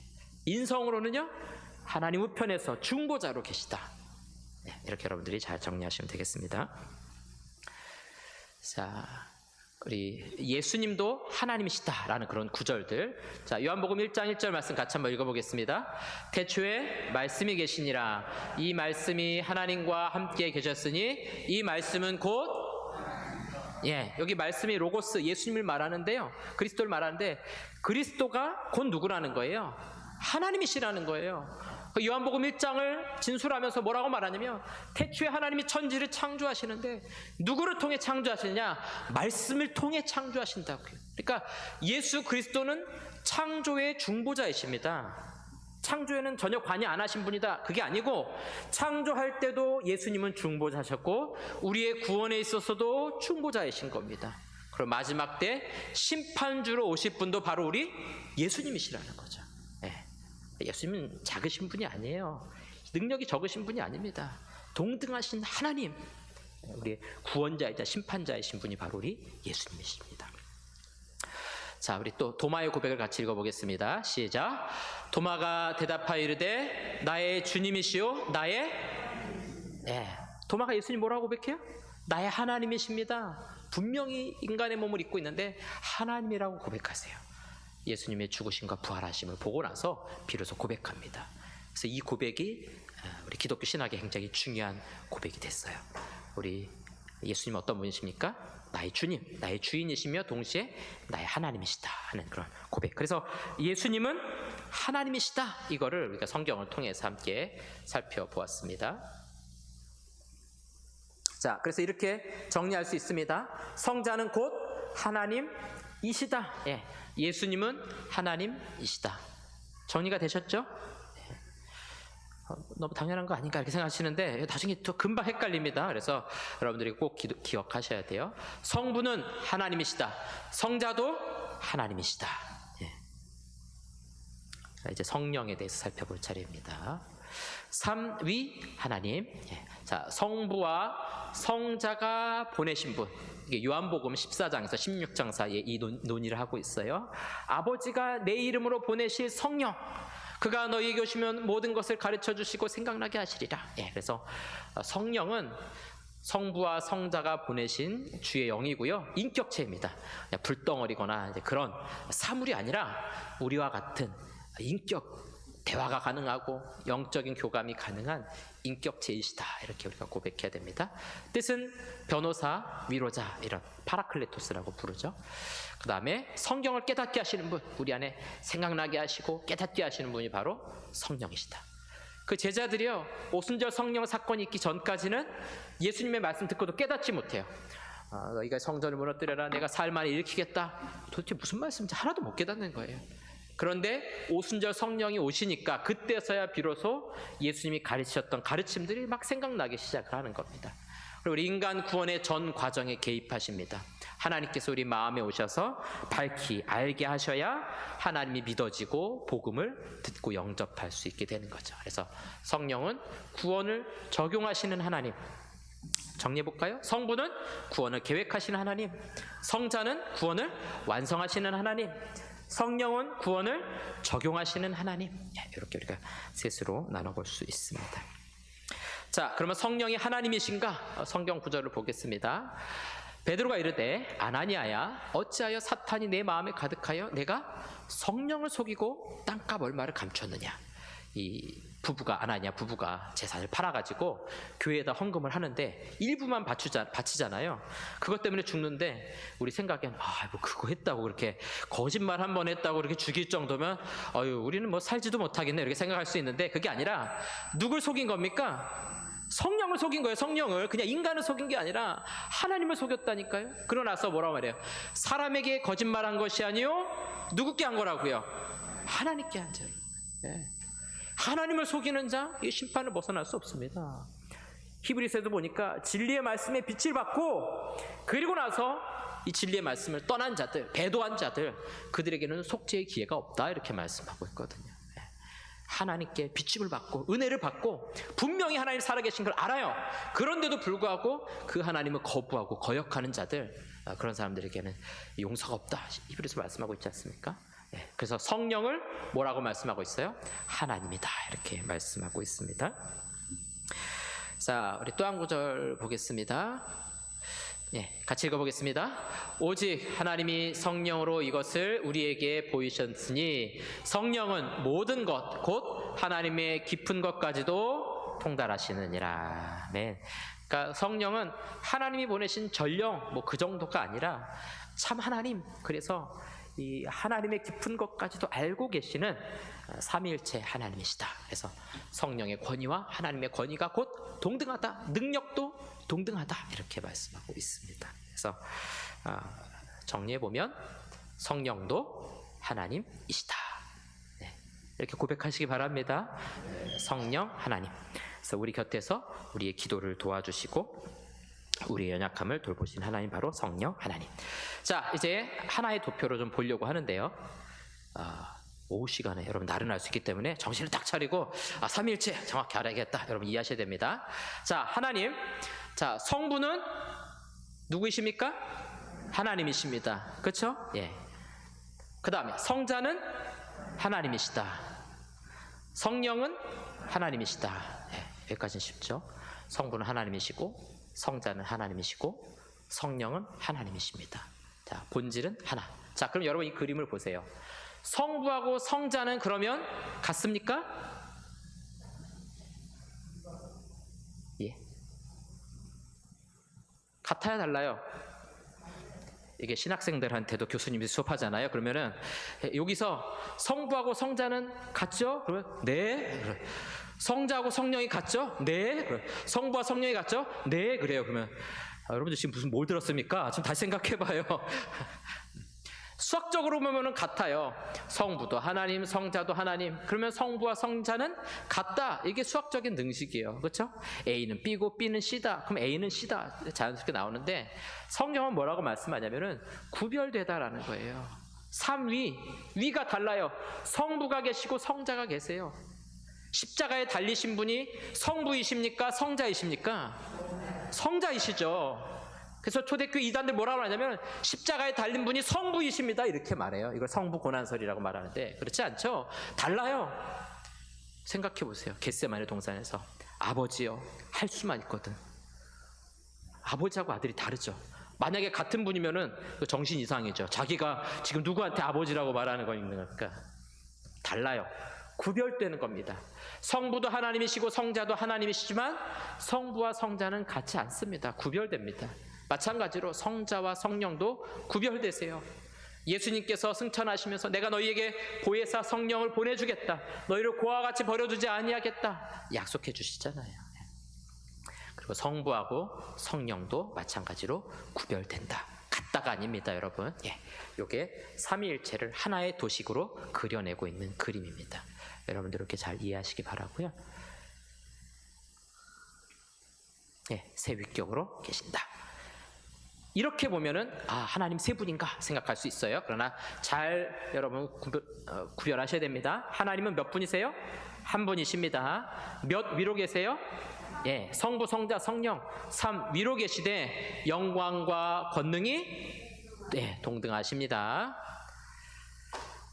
인성으로는요 하나님 우편에서 중보자로 계시다. 이렇게 여러분들이 잘 정리하시면 되겠습니다. 자, 우리 예수님도 하나님이시다라는 그런 구절들. 자, 요한복음 1장 1절 말씀 같이 한번 읽어보겠습니다. 태초에 말씀이 계시니라. 이 말씀이 하나님과 함께 계셨으니 이 말씀은 곧 여기 말씀이 로고스 예수님을 말하는데요. 그리스도를 말하는데 그리스도가 곧 누구라는 거예요? 하나님이시라는 거예요. 요한복음 1장을 진술하면서 뭐라고 말하냐면 태초에 하나님이 천지를 창조하시는데 누구를 통해 창조하시느냐? 말씀을 통해 창조하신다고요. 그러니까 예수 그리스도는 창조의 중보자이십니다. 창조에는 전혀 관여 안 하신 분이다. 그게 아니고 창조할 때도 예수님은 중보자셨고 우리의 구원에 있어서도 중보자이신 겁니다. 그리고 마지막 때 심판주로 오실 분도 바로 우리 예수님이시라는 거죠. 예수님은 작으신 분이 아니에요. 능력이 적으신 분이 아닙니다. 동등하신 하나님, 우리 구원자이자 심판자이신 분이 바로 우리 예수님이십니다. 자, 우리 또 도마의 고백을 같이 읽어보겠습니다. 시작. 도마가 대답하여 이르되 나의 주님이시요 나의 도마가 예수님 뭐라고 고백해요? 나의 하나님이십니다. 분명히 인간의 몸을 입고 있는데 하나님이라고 고백하세요. 예수님의 죽으심과 부활하심을 보고 나서 비로소 고백합니다. 그래서 이 고백이 우리 기독교 신학의 굉장히 중요한 고백이 됐어요. 우리 예수님 어떤 분이십니까? 나의 주님, 나의 주인이시며 동시에 나의 하나님이시다 하는 그런 고백. 그래서 예수님은 하나님이시다, 이거를 우리가 성경을 통해서 함께 살펴보았습니다. 자, 그래서 이렇게 정리할 수 있습니다. 성자는 곧 하나님이시다. 예수님은 하나님이시다. 정리가 되셨죠? 너무 당연한 거 아닌가 이렇게 생각하시는데 나중에 또 금방 헷갈립니다. 그래서 여러분들이 꼭 기억하셔야 돼요. 성부는 하나님이시다. 성자도 하나님이시다. 이제 성령에 대해서 살펴볼 차례입니다. 삼위 하나님. 자, 성부와 성자가 보내신 분. 이게 요한복음 14장에서 16장 사이에 이 논의를 하고 있어요. 아버지가 내 이름으로 보내실 성령, 그가 너희에게 오시면 모든 것을 가르쳐 주시고 생각나게 하시리라. 그래서 성령은 성부와 성자가 보내신 주의 영이고요, 인격체입니다. 불덩어리거나 그런 사물이 아니라 우리와 같은 인격, 대화가 가능하고 영적인 교감이 가능한 인격체이시다, 이렇게 우리가 고백해야 됩니다. 뜻은 변호사, 위로자, 이런 파라클레토스라고 부르죠. 그 다음에 성경을 깨닫게 하시는 분, 우리 안에 생각나게 하시고 깨닫게 하시는 분이 바로 성령이시다. 그 제자들이요, 오순절 성령 사건이 있기 전까지는 예수님의 말씀 듣고도 깨닫지 못해요. 너희가 성전을 무너뜨려라, 내가 사흘 만에 일으키겠다. 도대체 무슨 말씀인지 하나도 못 깨닫는 거예요. 그런데 오순절 성령이 오시니까 그때서야 비로소 예수님이 가르치셨던 가르침들이 막 생각나기 시작을 하는 겁니다. 그리고 우리 인간 구원의 전 과정에 개입하십니다. 하나님께서 우리 마음에 오셔서 밝히 알게 하셔야 하나님이 믿어지고 복음을 듣고 영접할 수 있게 되는 거죠. 그래서 성령은 구원을 적용하시는 하나님. 정리해볼까요? 성부는 구원을 계획하시는 하나님, 성자는 구원을 완성하시는 하나님, 성령은 구원을 적용하시는 하나님. 이렇게 우리가 셋으로 나눠볼 수 있습니다. 자, 그러면 성령이 하나님이신가? 성경 구절을 보겠습니다. 베드로가 이르되 아나니아야, 어찌하여 사탄이 내 마음에 가득하여 내가 성령을 속이고 땅값 얼마를 감췄느냐. 이 부부가, 아나니아 부부가 재산을 팔아가지고 교회에다 헌금을 하는데 일부만 바치잖아요. 그것 때문에 죽는데 우리 생각엔 뭐 그거 했다고 그렇게 거짓말 한 번 했다고 그렇게 죽일 정도면 우리는 뭐 살지도 못하겠네, 이렇게 생각할 수 있는데 그게 아니라 누굴 속인 겁니까? 성령을 속인 거예요. 성령을. 그냥 인간을 속인 게 아니라 하나님을 속였다니까요. 그러나서 뭐라고 말해요? 사람에게 거짓말한 것이 아니요 누구께 한 거라고요? 하나님께 한 자예요. 하나님을 속이는 자, 이 심판을 벗어날 수 없습니다. 히브리서에도 보니까 진리의 말씀에 빛을 받고 그리고 나서 이 진리의 말씀을 떠난 자들, 배도한 자들, 그들에게는 속죄의 기회가 없다, 이렇게 말씀하고 있거든요. 하나님께 비침을 받고 은혜를 받고 분명히 하나님 살아계신 걸 알아요. 그런데도 불구하고 그 하나님을 거부하고 거역하는 자들, 그런 사람들에게는 용서가 없다, 히브리서 말씀하고 있지 않습니까? 그래서 성령을 뭐라고 말씀하고 있어요? 하나님이다, 이렇게 말씀하고 있습니다. 자, 우리 또 한 구절 보겠습니다. 같이 읽어보겠습니다. 오직 하나님이 성령으로 이것을 우리에게 보이셨으니 성령은 모든 것 곧 하나님의 깊은 것까지도 통달하시느니라. 아멘. 그러니까 성령은 하나님이 보내신 전령 뭐 그 정도가 아니라 참 하나님, 그래서 이 하나님의 깊은 것까지도 알고 계시는 삼위일체 하나님이시다. 그래서 성령의 권위와 하나님의 권위가 곧 동등하다, 능력도 동등하다, 이렇게 말씀하고 있습니다. 그래서 정리해 보면 성령도 하나님이시다. 네, 이렇게 고백하시기 바랍니다. 성령 하나님. 그래서 우리 곁에서 우리의 기도를 도와주시고 우리의 연약함을 돌보신 하나님, 바로 성령 하나님. 자, 이제 하나의 도표로 좀 보려고 하는데요. 오후 시간에 여러분 나른할 수 있기 때문에 정신을 딱 차리고 삼위일체 정확히 알아야겠다, 여러분 이해하셔야 됩니다. 자, 하나님. 자, 성부는 누구이십니까? 하나님이십니다. 그렇죠? 예. 그 다음에 성자는 하나님이시다. 성령은 하나님이시다. 예, 여기까지는 쉽죠? 성부는 하나님이시고 성자는 하나님이시고 성령은 하나님이십니다. 자, 본질은 하나. 자, 그럼 여러분 이 그림을 보세요. 성부하고 성자는 그러면 같습니까? 예. 같아야 달라요? 이게 신학생들한테도 교수님이 수업하잖아요. 그러면은 여기서 성부하고 성자는 같죠? 그러면 네. 성자하고 성령이 같죠? 네. 성부와 성령이 같죠? 네. 그래요. 그러면 여러분들 지금 무슨 뭘 들었습니까? 지금 다시 생각해봐요. 수학적으로 보면은 같아요. 성부도 하나님, 성자도 하나님. 그러면 성부와 성자는 같다. 이게 수학적인 능식이에요. 그렇죠? A는 B고 B는 C다. 그럼 A는 C다. 자연스럽게 나오는데 성경은 뭐라고 말씀하냐면은 구별되다라는 거예요. 삼위, 위가 달라요. 성부가 계시고 성자가 계세요. 십자가에 달리신 분이 성부이십니까? 성자이십니까? 성자이시죠. 그래서 초대교회 이단들 뭐라고 하냐면 십자가에 달린 분이 성부이십니다, 이렇게 말해요. 이걸 성부 고난설이라고 말하는데 그렇지 않죠? 달라요. 생각해 보세요. 겟세마네 동산에서 아버지요, 할 수만 있거든. 아버지하고 아들이 다르죠. 만약에 같은 분이면은 정신 이상이죠. 자기가 지금 누구한테 아버지라고 말하는 거 있는 거니까. 달라요. 구별되는 겁니다. 성부도 하나님이시고 성자도 하나님이시지만 성부와 성자는 같지 않습니다. 구별됩니다. 마찬가지로 성자와 성령도 구별되세요. 예수님께서 승천하시면서 내가 너희에게 보혜사 성령을 보내주겠다, 너희를 고아와 같이 버려두지 아니하겠다 약속해 주시잖아요. 그리고 성부하고 성령도 마찬가지로 구별된다. 같다가 아닙니다, 여러분. 이게 삼위일체를 하나의 도식으로 그려내고 있는 그림입니다. 여러분들 이렇게 잘 이해하시기 바라고요. 세 위격으로 계신다. 이렇게 보면은 하나님 세 분인가 생각할 수 있어요. 그러나 잘 여러분 구별하셔야 됩니다. 하나님은 몇 분이세요? 한 분이십니다. 몇 위로 계세요? 성부, 성자, 성령 3 위로 계시되 영광과 권능이 동등하십니다.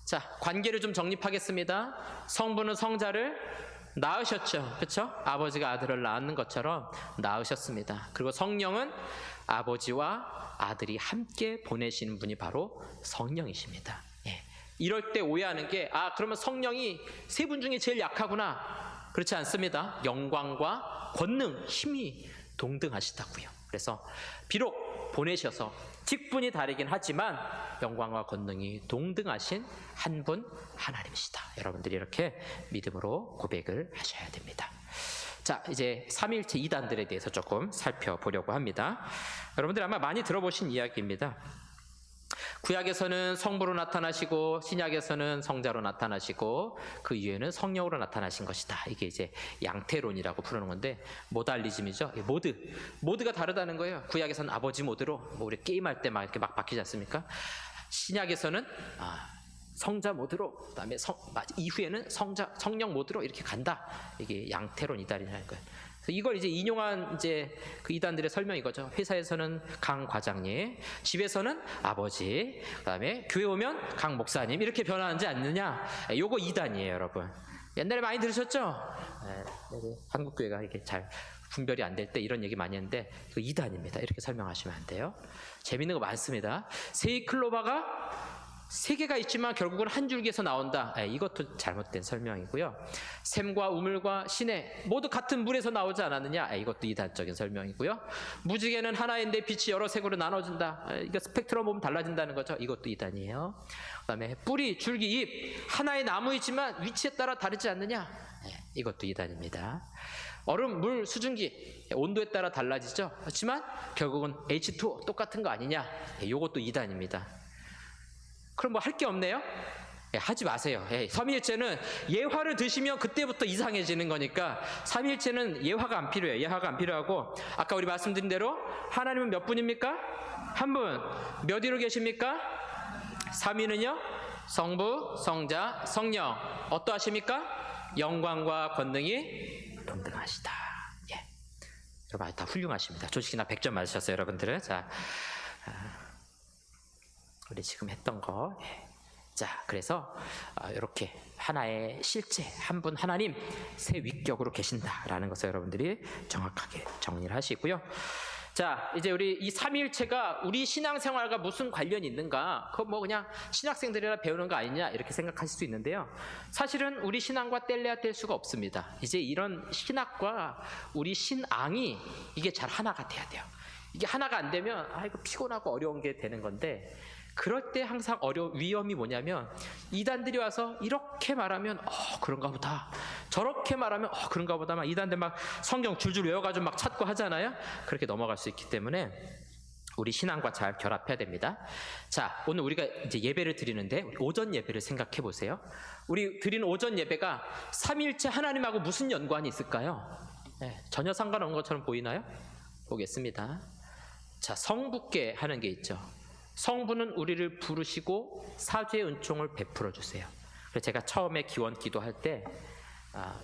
자, 관계를 좀 정립하겠습니다. 성부는 성자를 낳으셨죠. 그렇죠? 아버지가 아들을 낳는 것처럼 낳으셨습니다. 그리고 성령은 아버지와 아들이 함께 보내시는 분이 바로 성령이십니다. 이럴 때 오해하는 게 그러면 성령이 세 분 중에 제일 약하구나. 그렇지 않습니다. 영광과 권능, 힘이 동등하시다고요. 그래서 비록 보내셔서 직분이 다르긴 하지만 영광과 권능이 동등하신 한 분 하나님이시다. 여러분들이 이렇게 믿음으로 고백을 하셔야 됩니다. 자, 이제 삼위일체 이단들에 대해서 조금 살펴보려고 합니다. 여러분들 아마 많이 들어보신 이야기입니다. 구약에서는 성부로 나타나시고 신약에서는 성자로 나타나시고 그 이후에는 성령으로 나타나신 것이다. 이게 이제 양태론이라고 부르는 건데 모달리즘이죠. 모드가 다르다는 거예요. 구약에서는 아버지 모드로 우리 게임할 때 막 이렇게 막 바뀌지 않습니까? 신약에서는 성자 모드로, 그다음에 이후에는 성령 모드로 이렇게 간다. 이게 양태론 이단이라는 거예요. 이걸 이제 인용한 그 이단들의 설명이 거죠. 회사에서는 강 과장님, 집에서는 아버지, 그다음에 교회 오면 강 목사님 이렇게 변하지 않느냐? 요거 이단이에요, 여러분. 옛날에 많이 들으셨죠? 한국 교회가 이렇게 잘 분별이 안 될 때 이런 얘기 많이 했는데 이거 이단입니다. 이렇게 설명하시면 안 돼요. 재밌는 거 많습니다. 세이클로바가 세 개가 있지만 결국은 한 줄기에서 나온다. 이것도 잘못된 설명이고요. 샘과 우물과 시내 모두 같은 물에서 나오지 않았느냐. 이것도 이단적인 설명이고요. 무지개는 하나인데 빛이 여러 색으로 나눠진다. 이거 스펙트럼 보면 달라진다는 거죠. 이것도 이단이에요. 그다음에 뿌리, 줄기, 잎 하나의 나무이지만 위치에 따라 다르지 않느냐. 이것도 이단입니다. 얼음, 물, 수증기 온도에 따라 달라지죠. 그렇지만 결국은 H2O 똑같은 거 아니냐. 이것도 이단입니다. 그럼 뭐 할 게 없네요? 하지 마세요. 삼위일체는 예화를 드시면 그때부터 이상해지는 거니까 삼위일체는 예화가 안 필요해요. 예화가 안 필요하고 아까 우리 말씀드린 대로 하나님은 몇 분입니까? 한 분. 몇 위로 계십니까? 삼위는요? 성부, 성자, 성령. 어떠하십니까? 영광과 권능이 동등하시다. 여러분 다 훌륭하십니다. 조식이나 100점 맞으셨어요, 여러분들은. 자, 우리 지금 했던 거. 자, 그래서 이렇게 하나의 실체, 한 분 하나님 세 위격으로 계신다라는 것을 여러분들이 정확하게 정리를 하시고요. 자, 이제 우리 이 삼위일체가 우리 신앙생활과 무슨 관련이 있는가? 그거 뭐 그냥 신학생들이라 배우는 거 아니냐 이렇게 생각하실 수 있는데요. 사실은 우리 신앙과 뗄래야 뗄 수가 없습니다. 이제 이런 신학과 우리 신앙이 이게 잘 하나가 돼야 돼요. 이게 하나가 안 되면 이거 피곤하고 어려운 게 되는 건데, 그럴 때 항상 위험이 뭐냐면 이단들이 와서 이렇게 말하면 그런가 보다, 저렇게 말하면 그런가 보다, 막 이단들 막 성경 줄줄 외워가지고 막 찾고 하잖아요. 그렇게 넘어갈 수 있기 때문에 우리 신앙과 잘 결합해야 됩니다. 자, 오늘 우리가 이제 예배를 드리는데 우리 오전 예배를 생각해 보세요. 우리 드리는 오전 예배가 삼위일체 하나님하고 무슨 연관이 있을까요? 전혀 상관없는 것처럼 보이나요? 보겠습니다. 자, 성부께 하는 게 있죠. 성부는 우리를 부르시고 사죄의 은총을 베풀어 주세요. 그래서 제가 처음에 기원 기도할 때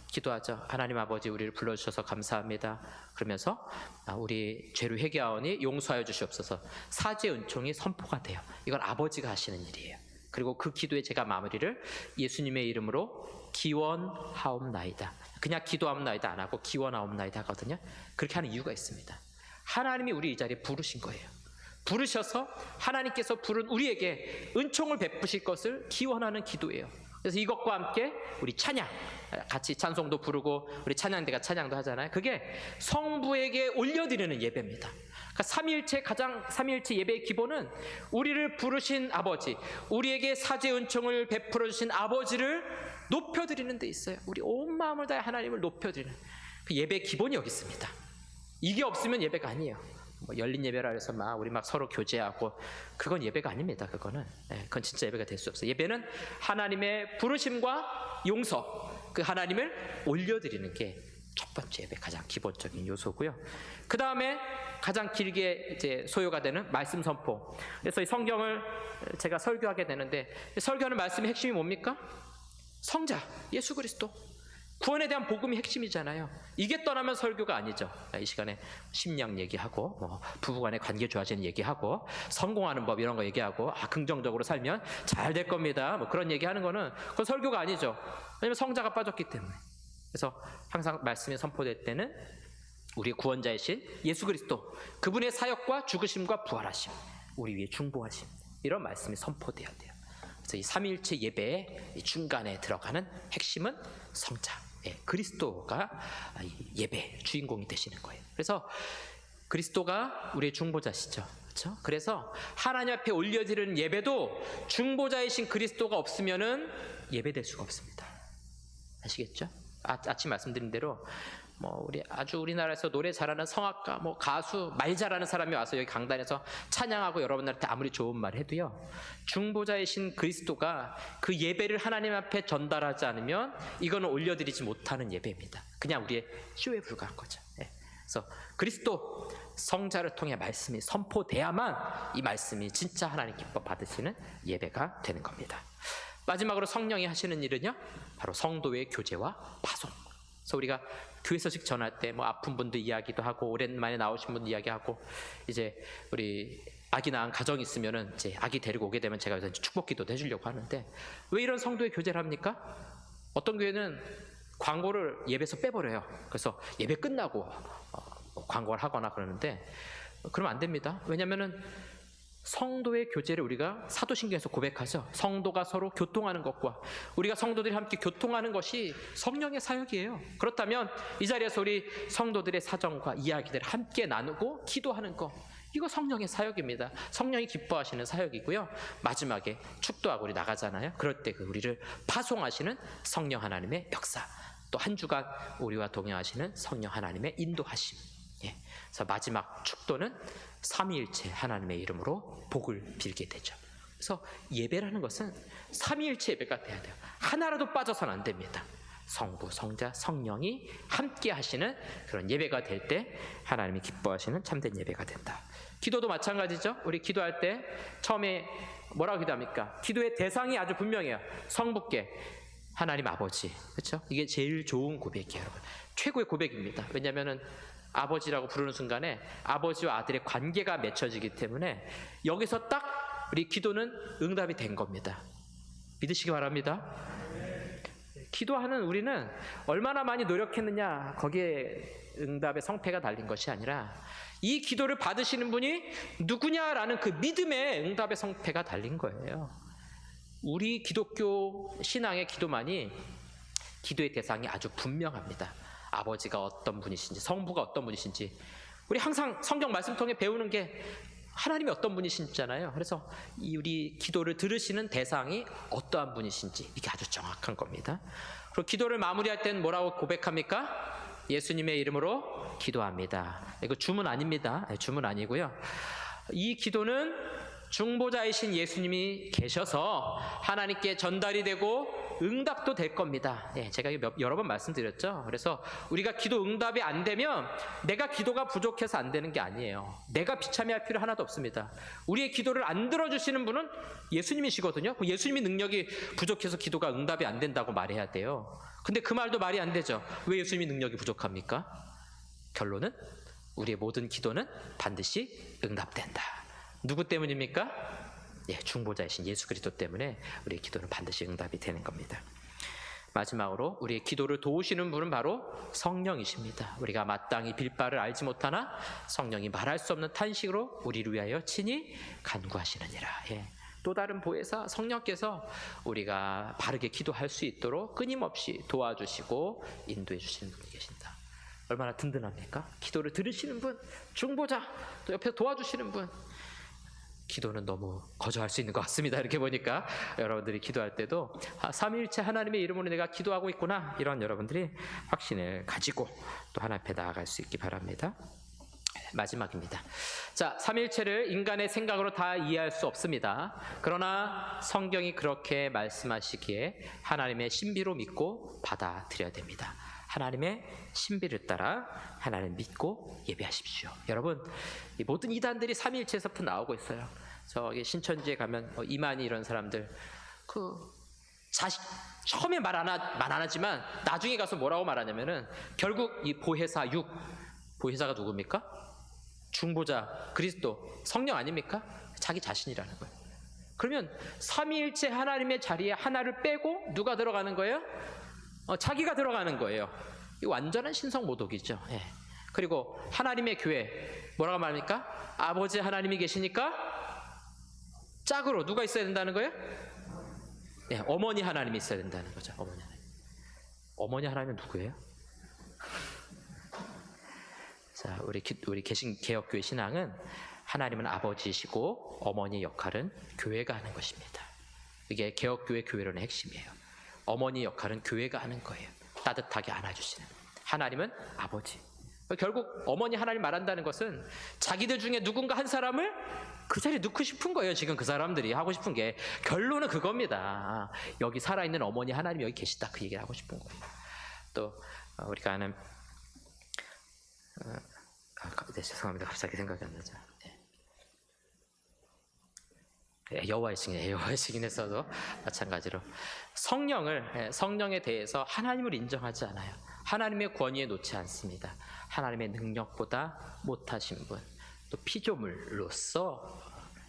기도하죠. 하나님 아버지, 우리를 불러주셔서 감사합니다. 그러면서 우리 죄를 회개하오니 용서하여 주시옵소서. 사죄의 은총이 선포가 돼요. 이건 아버지가 하시는 일이에요. 그리고 그 기도에 제가 마무리를 예수님의 이름으로 기원하옵나이다. 그냥 기도하옵나이다 안 하고 기원하옵나이다 하거든요. 그렇게 하는 이유가 있습니다. 하나님이 우리 이 자리에 부르신 거예요. 부르셔서 하나님께서 부른 우리에게 은총을 베푸실 것을 기원하는 기도예요. 그래서 이것과 함께 우리 찬양, 같이 찬송도 부르고 우리 찬양대가 찬양도 하잖아요. 그게 성부에게 올려드리는 예배입니다. 그러니까 삼위일체 예배의 기본은 우리를 부르신 아버지, 우리에게 사죄 은총을 베풀어 주신 아버지를 높여드리는 데 있어요. 우리 온 마음을 다해 하나님을 높여드리는 그 예배의 기본이 여기 있습니다. 이게 없으면 예배가 아니에요. 뭐 열린 예배라 해서 우리 서로 교제하고, 그건 예배가 아닙니다. 그건 진짜 예배가 될 수 없어요. 예배는 하나님의 부르심과 용서, 그 하나님을 올려드리는 게 첫 번째 예배 가장 기본적인 요소고요. 그 다음에 가장 길게 이제 소요가 되는 말씀 선포. 그래서 이 성경을 제가 설교하게 되는데, 설교하는 말씀의 핵심이 뭡니까? 성자 예수 그리스도, 구원에 대한 복음이 핵심이잖아요. 이게 떠나면 설교가 아니죠. 이 시간에 심령 얘기하고, 부부간의 관계 좋아지는 얘기하고, 성공하는 법 이런 거 얘기하고, 긍정적으로 살면 잘 될 겁니다. 그런 얘기하는 거는 그건 설교가 아니죠. 왜냐면 성자가 빠졌기 때문에. 그래서 항상 말씀이 선포될 때는 우리 구원자이신 예수 그리스도, 그분의 사역과 죽으심과 부활하심, 우리 위에 중보하심, 이런 말씀이 선포돼야 돼요. 그래서 이 삼위일체 예배의 중간에 들어가는 핵심은 성자, 그리스도가 예배 주인공이 되시는 거예요. 그래서 그리스도가 우리의 중보자시죠. 그렇죠? 그래서 하나님 앞에 올려드리는 예배도 중보자이신 그리스도가 없으면은 예배될 수가 없습니다. 아시겠죠? 아침 말씀드린 대로 우리나라에서 노래 잘하는 성악가, 가수, 말 잘하는 사람이 와서 여기 강단에서 찬양하고 여러분들한테 아무리 좋은 말 해도요, 중보자이신 그리스도가 그 예배를 하나님 앞에 전달하지 않으면 이거는 올려드리지 못하는 예배입니다. 그냥 우리의 쇼에 불과한 거죠. 그래서 그리스도 성자를 통해 말씀이 선포돼야만 이 말씀이 진짜 하나님 기뻐 받으시는 예배가 되는 겁니다. 마지막으로 성령이 하시는 일은요, 바로 성도의 교제와 파송. 그래서 우리가 교회 소식 전할 때 아픈 분들 이야기도 하고, 오랜만에 나오신 분들 이야기하고, 이제 우리 아기 낳은 가정이 있으면은 이제 아기 데리고 오게 되면 제가 축복 기도도 해주려고 하는데, 왜 이런 성도의 교제를 합니까? 어떤 교회는 광고를 예배에서 빼버려요. 그래서 예배 끝나고 뭐 광고를 하거나 그러는데 그러면 안 됩니다. 왜냐하면은 성도의 교제를 우리가 사도신경에서 고백하죠. 성도가 서로 교통하는 것과 우리가 성도들이 함께 교통하는 것이 성령의 사역이에요. 그렇다면 이 자리에서 우리 성도들의 사정과 이야기들을 함께 나누고 기도하는 것, 이거 성령의 사역입니다. 성령이 기뻐하시는 사역이고요. 마지막에 축도하고 우리 나가잖아요. 그럴 때 그 우리를 파송하시는 성령 하나님의 역사, 또 한 주간 우리와 동행하시는 성령 하나님의 인도하심. 예. 그래서 마지막 축도는 삼위일체 하나님의 이름으로 복을 빌게 되죠. 그래서 예배라는 것은 삼위일체 예배가 돼야 돼요. 하나라도 빠져서는 안 됩니다. 성부, 성자, 성령이 함께 하시는 그런 예배가 될 때 하나님이 기뻐하시는 참된 예배가 된다. 기도도 마찬가지죠. 우리 기도할 때 처음에 뭐라고 기도합니까? 기도의 대상이 아주 분명해요. 성부께 하나님 아버지, 그렇죠? 이게 제일 좋은 고백이에요, 여러분. 최고의 고백입니다. 왜냐하면은 아버지라고 부르는 순간에 아버지와 아들의 관계가 맺혀지기 때문에 여기서 딱 우리 기도는 응답이 된 겁니다. 믿으시기 바랍니다. 기도하는 우리는 얼마나 많이 노력했느냐, 거기에 응답의 성패가 달린 것이 아니라 이 기도를 받으시는 분이 누구냐라는 그 믿음의 응답의 성패가 달린 거예요. 우리 기독교 신앙의 기도만이 기도의 대상이 아주 분명합니다. 아버지가 어떤 분이신지, 성부가 어떤 분이신지, 우리 항상 성경 말씀 통해 배우는 게 하나님이 어떤 분이신지잖아요. 그래서 우리 기도를 들으시는 대상이 어떠한 분이신지 이게 아주 정확한 겁니다. 그리고 기도를 마무리할 때는 뭐라고 고백합니까? 예수님의 이름으로 기도합니다. 이거 주문 아닙니다. 주문 아니고요. 이 기도는 중보자이신 예수님이 계셔서 하나님께 전달이 되고 응답도 될 겁니다. 예, 제가 여러 번 말씀드렸죠. 그래서 우리가 기도 응답이 안 되면 내가 기도가 부족해서 안 되는 게 아니에요. 내가 비참해할 필요 하나도 없습니다. 우리의 기도를 안 들어주시는 분은 예수님이시거든요. 예수님이 능력이 부족해서 기도가 응답이 안 된다고 말해야 돼요. 근데 그 말도 말이 안 되죠. 왜 예수님이 능력이 부족합니까? 결론은 우리의 모든 기도는 반드시 응답된다. 누구 때문입니까? 예, 중보자이신 예수 그리스도 때문에 우리의 기도는 반드시 응답이 되는 겁니다. 마지막으로 우리의 기도를 도우시는 분은 바로 성령이십니다. 우리가 마땅히 빌 바를 알지 못하나 성령이 말할 수 없는 탄식으로 우리를 위하여 친히 간구하시느니라. 예. 또 다른 보혜사 성령께서 우리가 바르게 기도할 수 있도록 끊임없이 도와주시고 인도해 주시는 분이 계신다. 얼마나 든든합니까? 기도를 들으시는 분, 중보자, 또 옆에서 도와주시는 분. 기도는 너무 거저할 수 있는 것 같습니다. 이렇게 보니까 여러분들이 기도할 때도 삼위일체 하나님의 이름으로 내가 기도하고 있구나, 이런 여러분들이 확신을 가지고 또 하나님 앞에 나아갈 수 있기 바랍니다. 마지막입니다. 자, 삼위일체를 인간의 생각으로 다 이해할 수 없습니다. 그러나 성경이 그렇게 말씀하시기에 하나님의 신비로 믿고 받아들여야 됩니다. 하나님의 신비를 따라 하나님을 믿고 예배하십시오. 여러분, 이 모든 이단들이 삼위일체에서부터 나오고 있어요. 저기 신천지에 가면 이만희 이런 사람들 처음에 말 안 하지만 나중에 가서 뭐라고 말하냐면은 결국 이 보혜사 보혜사가 누굽니까? 중보자 그리스도 성령 아닙니까? 자기 자신이라는 거예요. 그러면 삼위일체 하나님의 자리에 하나를 빼고 누가 들어가는 거예요? 자기가 들어가는 거예요. 이 완전한 신성모독이죠. 예. 그리고 하나님의 교회 뭐라고 말합니까? 아버지 하나님이 계시니까 짝으로 누가 있어야 된다는 거예요? 예, 어머니 하나님이 있어야 된다는 거죠. 어머니 하나님은 누구예요? 자, 우리 개혁교회 신앙은 하나님은 아버지이시고 어머니 역할은 교회가 하는 것입니다. 이게 개혁교회 교회론의 핵심이에요. 어머니 역할은 교회가 하는 거예요. 따뜻하게 안아주시는. 하나님은 아버지. 결국 어머니 하나님 말한다는 것은 자기들 중에 누군가 한 사람을 그 자리에 넣고 싶은 거예요. 지금 그 사람들이 하고 싶은 게 결론은 그겁니다. 여기 살아있는 어머니 하나님이 여기 계시다, 그 얘기를 하고 싶은 거예요. 또 우리가 아는 네, 죄송합니다. 갑자기 생각이 안 나죠. 여호와의 증인에서도 마찬가지로 성령에 대해서 하나님을 인정하지 않아요. 하나님의 권위에 놓지 않습니다. 하나님의 능력보다 못하신 분, 또 피조물로서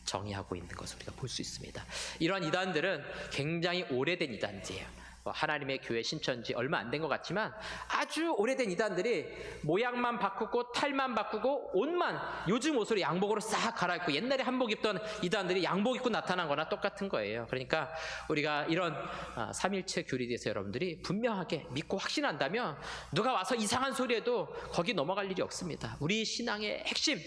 정의하고 있는 것을 우리가 볼 수 있습니다. 이러한 이단들은 굉장히 오래된 이단들이에요. 하나님의 교회 신천지 얼마 안 된 것 같지만 아주 오래된 이단들이 모양만 바꾸고 탈만 바꾸고 옷만 요즘 옷으로 양복으로 싹 갈아입고 옛날에 한복 입던 이단들이 양복 입고 나타난 거나 똑같은 거예요. 그러니까 우리가 이런 삼일체 교리에 대해서 여러분들이 분명하게 믿고 확신한다면 누가 와서 이상한 소리 해도 거기 넘어갈 일이 없습니다. 우리 신앙의 핵심,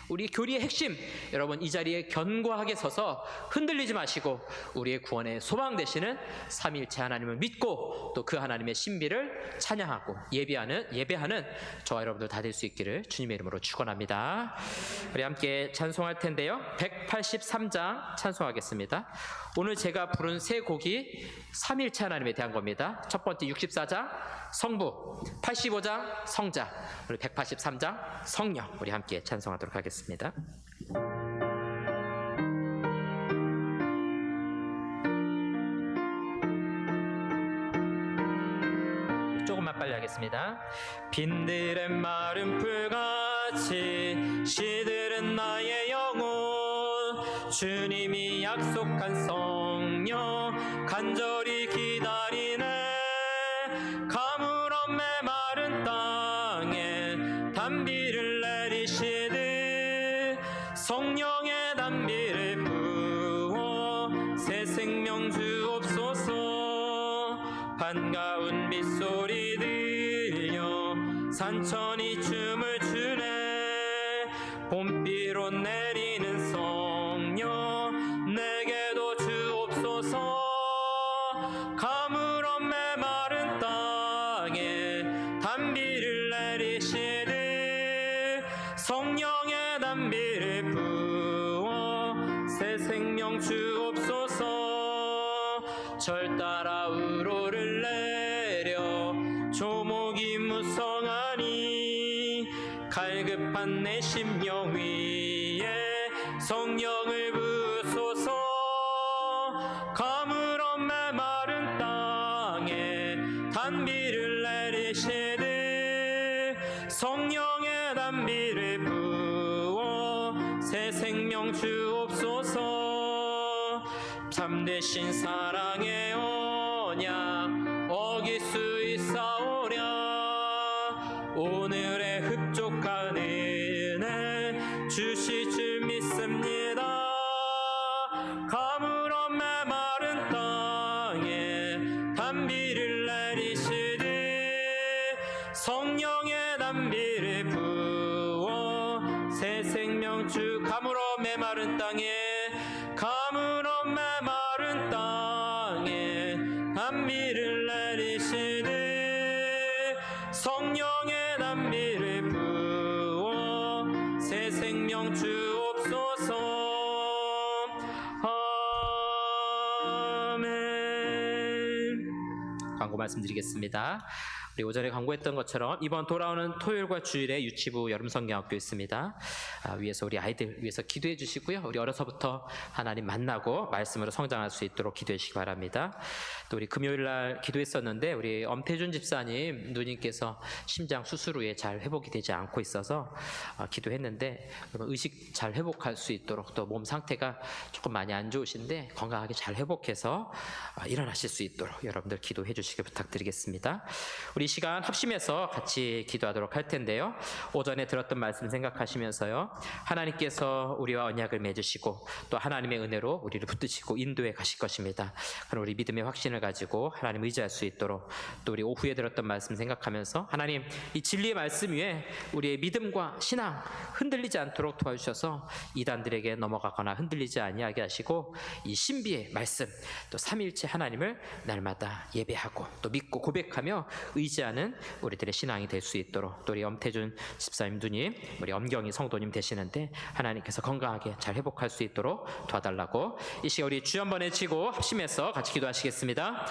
우리 교리의 핵심, 여러분 이 자리에 견고하게 서서 흔들리지 마시고 우리의 구원의 소망 되시는 삼일체 하나님을 믿고 또 그 하나님의 신비를 찬양하고 예배하는 저와 여러분들 다 될 수 있기를 주님의 이름으로 축원합니다. 우리 함께 찬송할 텐데요. 183장 찬송하겠습니다. 오늘 제가 부른 세 곡이 삼일체 하나님에 대한 겁니다. 첫 번째 64장 성부, 85장 성자, 우리 183장 성령, 우리 함께 찬송하도록 하겠습니다. 조금만 빨리 하겠습니다. 빈들의 마른 풀같이 시들은 나의 영혼, 주님이 약속한 성령 간절히 기다리네. 가물어 메마른 땅에 단비를 내리시듯 성령의 단비를 부어 새 생명 주옵소서. 반가운 빗소리 들려 산천이 춤을 추네. 봄비로 내리는 성령 내게도 주옵소서. 가물어 메마른 땅에 단비를 내리시듯 성령의 단비를 부어 새 생명 주옵소서. 절 따라 우로를 내려 조목이 무성하니 갈급한 내 심령 위에 성령을 부으소서. 가물어 메마른 땅에 단비를 내리시듯 성령의 단비를 부어 새 생명 주옵소서. 참되신 사랑의 언약 어길 수 있사오랴. 오늘의 흡족한 은혜 주실 줄 믿습니다. 가물어 메마른 땅에 단비를 내리시듯 성령의 단비를 부어 새 생명 주. 가물어 메마른 땅에 가물어 메마른 땅에 단비를 내리시듯 성령의 단비를 부어 새 생명 주옵소서. 아멘. 광고 말씀드리겠습니다. 우리 오전에 광고했던 것처럼 이번 돌아오는 토요일과 주일에 유치부 여름성경학교 있습니다. 위에서 우리 아이들 위해서 기도해 주시고요. 우리 어려서부터 하나님 만나고 말씀으로 성장할 수 있도록 기도해 주시기 바랍니다. 또 우리 금요일 날 기도했었는데 우리 엄태준 집사님 누님께서 심장 수술 후에 잘 회복이 되지 않고 있어서 기도했는데 의식 잘 회복할 수 있도록 또 몸 상태가 조금 많이 안 좋으신데 건강하게 잘 회복해서 일어나실 수 있도록 여러분들 기도해 주시기 부탁드리겠습니다. 우리 이 시간 합심해서 같이 기도하도록 할 텐데요. 오전에 들었던 말씀 생각하시면서요. 하나님께서 우리와 언약을 맺으시고 또 하나님의 은혜로 우리를 붙드시고 인도해 가실 것입니다. 그럼 우리 믿음의 확신을 가지고 하나님 의지할 수 있도록 또 우리 오후에 들었던 말씀 생각하면서 하나님 이 진리의 말씀 위에 우리의 믿음과 신앙 흔들리지 않도록 도와주셔서 이단들에게 넘어가거나 흔들리지 아니하게 하시고 이 신비의 말씀 또 삼일체 하나님을 날마다 예배하고 또 믿고 고백하며 의지하는 우리들의 신앙이 될 수 있도록 또 우리 엄태준 집사님 누님 우리 엄경희 성도님 되시는데 하나님께서 건강하게 잘 회복할 수 있도록 도와달라고 이 시간 우리 주여 한번 외치고 합심해서 같이 기도하시겠습니다.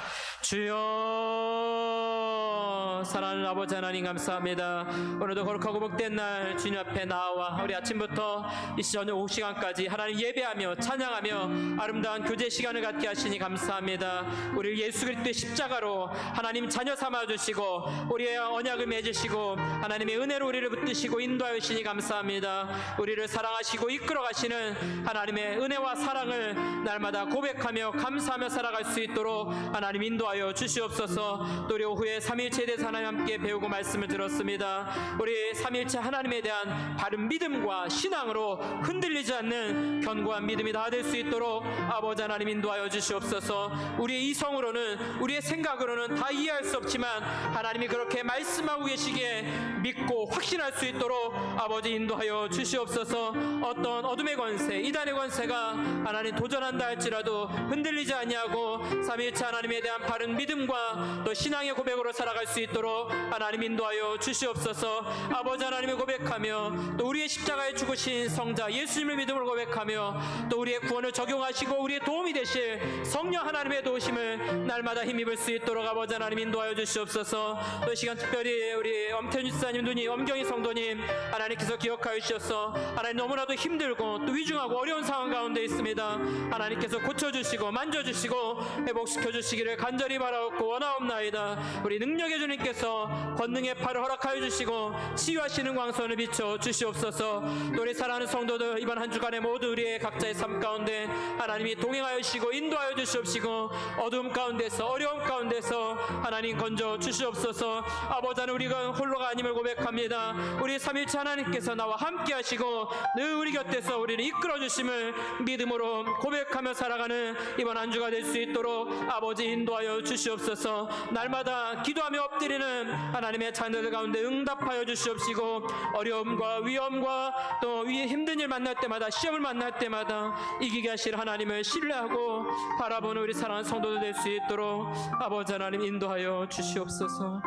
주여 주시옵소서. 사랑하는 아버지 하나님 감사합니다. 오늘도 거룩하고 복된 날 주님 앞에 나와 우리 아침부터 이 시간 오후 시간까지 하나님 예배하며 찬양하며 아름다운 교제 시간을 갖게 하시니 감사합니다. 우리를 예수 그리스도의 십자가로 하나님 자녀 삼아 주시고 우리의 언약을 맺으시고 하나님의 은혜로 우리를 붙드시고 인도하여 주시니 감사합니다. 우리를 사랑하시고 이끌어 가시는 하나님의 은혜와 사랑을 날마다 고백하며 감사하며 살아갈 수 있도록 하나님 인도하여 주시옵소서. 또 우리 오후에 삼일체에 대해서 하나님 함께 배우고 말씀을 들었습니다. 우리 삼일체 하나님에 대한 바른 믿음과 신앙으로 흔들리지 않는 견고한 믿음이 다 될 수 있도록 아버지 하나님 인도하여 주시옵소서. 우리의 이성으로는 우리의 생각으로는 다 이해할 수 없지만 하나님이 그렇게 말씀하고 계시기에 믿고 확신할 수 있도록 아버지 인도하여 주시옵소서. 어떤 어둠의 권세 이단의 권세가 하나님 도전한다 할지라도 흔들리지 아니하고 삼위일체 하나님에 대한 바른 믿음과 또 신앙의 고백으로 살아갈 수 있도록 하나님 인도하여 주시옵소서. 아버지 하나님을 고백하며 또 우리의 십자가에 죽으신 성자 예수님을 믿음으로 고백하며 또 우리의 구원을 적용하시고 우리의 도움이 되실 성령 하나님의 도우심을 날마다 힘입을 수 있도록 아버지 하나님 인도하여 주시옵소서. 또 이 시간 특별히 우리 엄태윤 집사님 누님 엄경희 성도님 하나님께서 기억하여 주셔서 하나님 너무나도 힘들고 또 위중하고 어려운 상황 가운데 있습니다. 하나님께서 고쳐주시고 만져주시고 회복시켜 주시기를 간절히 바라옵고 원하옵나이다. 우리 능력의 주님께서 권능의 팔을 허락하여 주시고 치유하시는 광선을 비춰 주시옵소서. 또 우리 사랑하는 성도들 이번 한 주간에 모두 우리의 각자의 삶 가운데 하나님이 동행하여 주시고 인도하여 주시옵시고 어두움 가운데서 어려움 가운데서 하나님 건져 주시옵소서. 아버지 하나님 우리가 홀로가 아님을 고백합니다. 우리 삼일체 하나님께서 나와 함께 하시고 늘 우리 곁에서 우리를 이끌어 주심을 믿음으로 고백하며 살아가는 이번 한 주가 될 수 있도록 아버지 인도하여 주시옵소서. 날마다 기도하며 엎드리는 하나님의 자녀들 가운데 응답하여 주시옵시고 어려움과 위험과 또 힘든 일 만날 때마다 시험을 만날 때마다 이기게 하실 하나님을 신뢰하고 바라보는 우리 사랑하는 성도들 될 수 있도록 아버지 하나님 인도하여 주시옵소서.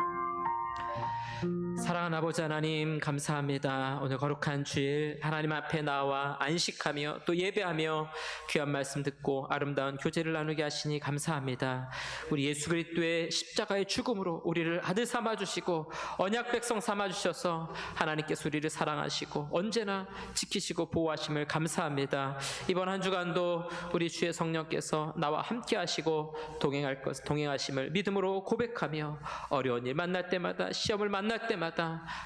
사랑하는 아버지 하나님 감사합니다. 오늘 거룩한 주일 하나님 앞에 나와 안식하며 또 예배하며 귀한 말씀 듣고 아름다운 교제를 나누게 하시니 감사합니다. 우리 예수 그리스도의 십자가의 죽음으로 우리를 아들 삼아주시고 언약 백성 삼아주셔서 하나님께서 우리를 사랑하시고 언제나 지키시고 보호하심을 감사합니다. 이번 한 주간도 우리 주의 성령께서 나와 함께 하시고 동행하심을 믿음으로 고백하며 어려운 일 만날 때마다 시험을 만날 때마다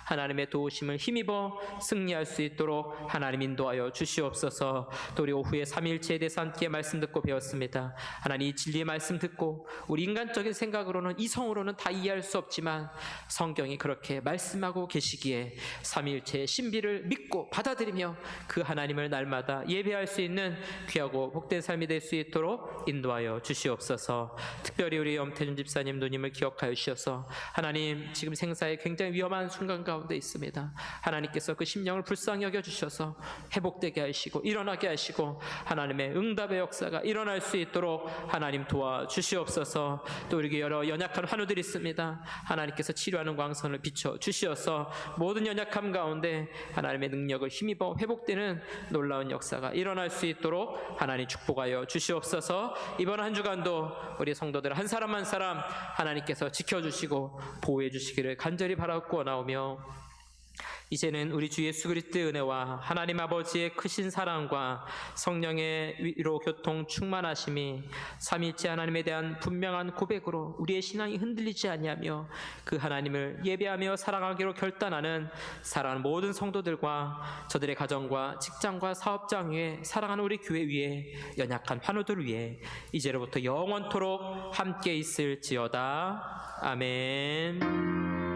하나님의 도우심을 힘입어 승리할 수 있도록 하나님 인도하여 주시옵소서. 또 우리 오후에 삼위일체에 대해서 함께 말씀 듣고 배웠습니다. 하나님 이 진리의 말씀 듣고 우리 인간적인 생각으로는 이성으로는 다 이해할 수 없지만 성경이 그렇게 말씀하고 계시기에 삼위일체의 신비를 믿고 받아들이며 그 하나님을 날마다 예배할 수 있는 귀하고 복된 삶이 될 수 있도록 인도하여 주시옵소서. 특별히 우리 엄태준 집사님 누님을 기억하여 주셔서 하나님 지금 생사에 굉장히 위험한 순간 가운데 있습니다. 하나님께서 그 심령을 불쌍히 여겨주셔서 회복되게 하시고 일어나게 하시고 하나님의 응답의 역사가 일어날 수 있도록 하나님 도와주시옵소서. 또 우리에게 여러 연약한 환우들이 있습니다. 하나님께서 치료하는 광선을 비춰 주시어서 모든 연약함 가운데 하나님의 능력을 힘입어 회복되는 놀라운 역사가 일어날 수 있도록 하나님 축복하여 주시옵소서. 이번 한 주간도 우리 성도들 한 사람 한 사람 하나님께서 지켜주시고 보호해 주시기를 간절히 바라옵고 나오며 이제는 우리 주 예수 그리스도의 은혜와 하나님 아버지의 크신 사랑과 성령의 위로 교통 충만하심이 삼위일체 하나님에 대한 분명한 고백으로 우리의 신앙이 흔들리지 아니하며 그 하나님을 예배하며 사랑하기로 결단하는 사랑하는 모든 성도들과 저들의 가정과 직장과 사업장 위에 사랑하는 우리 교회 위에 연약한 환우들 위에 이제로부터 영원토록 함께 있을지어다. 아멘.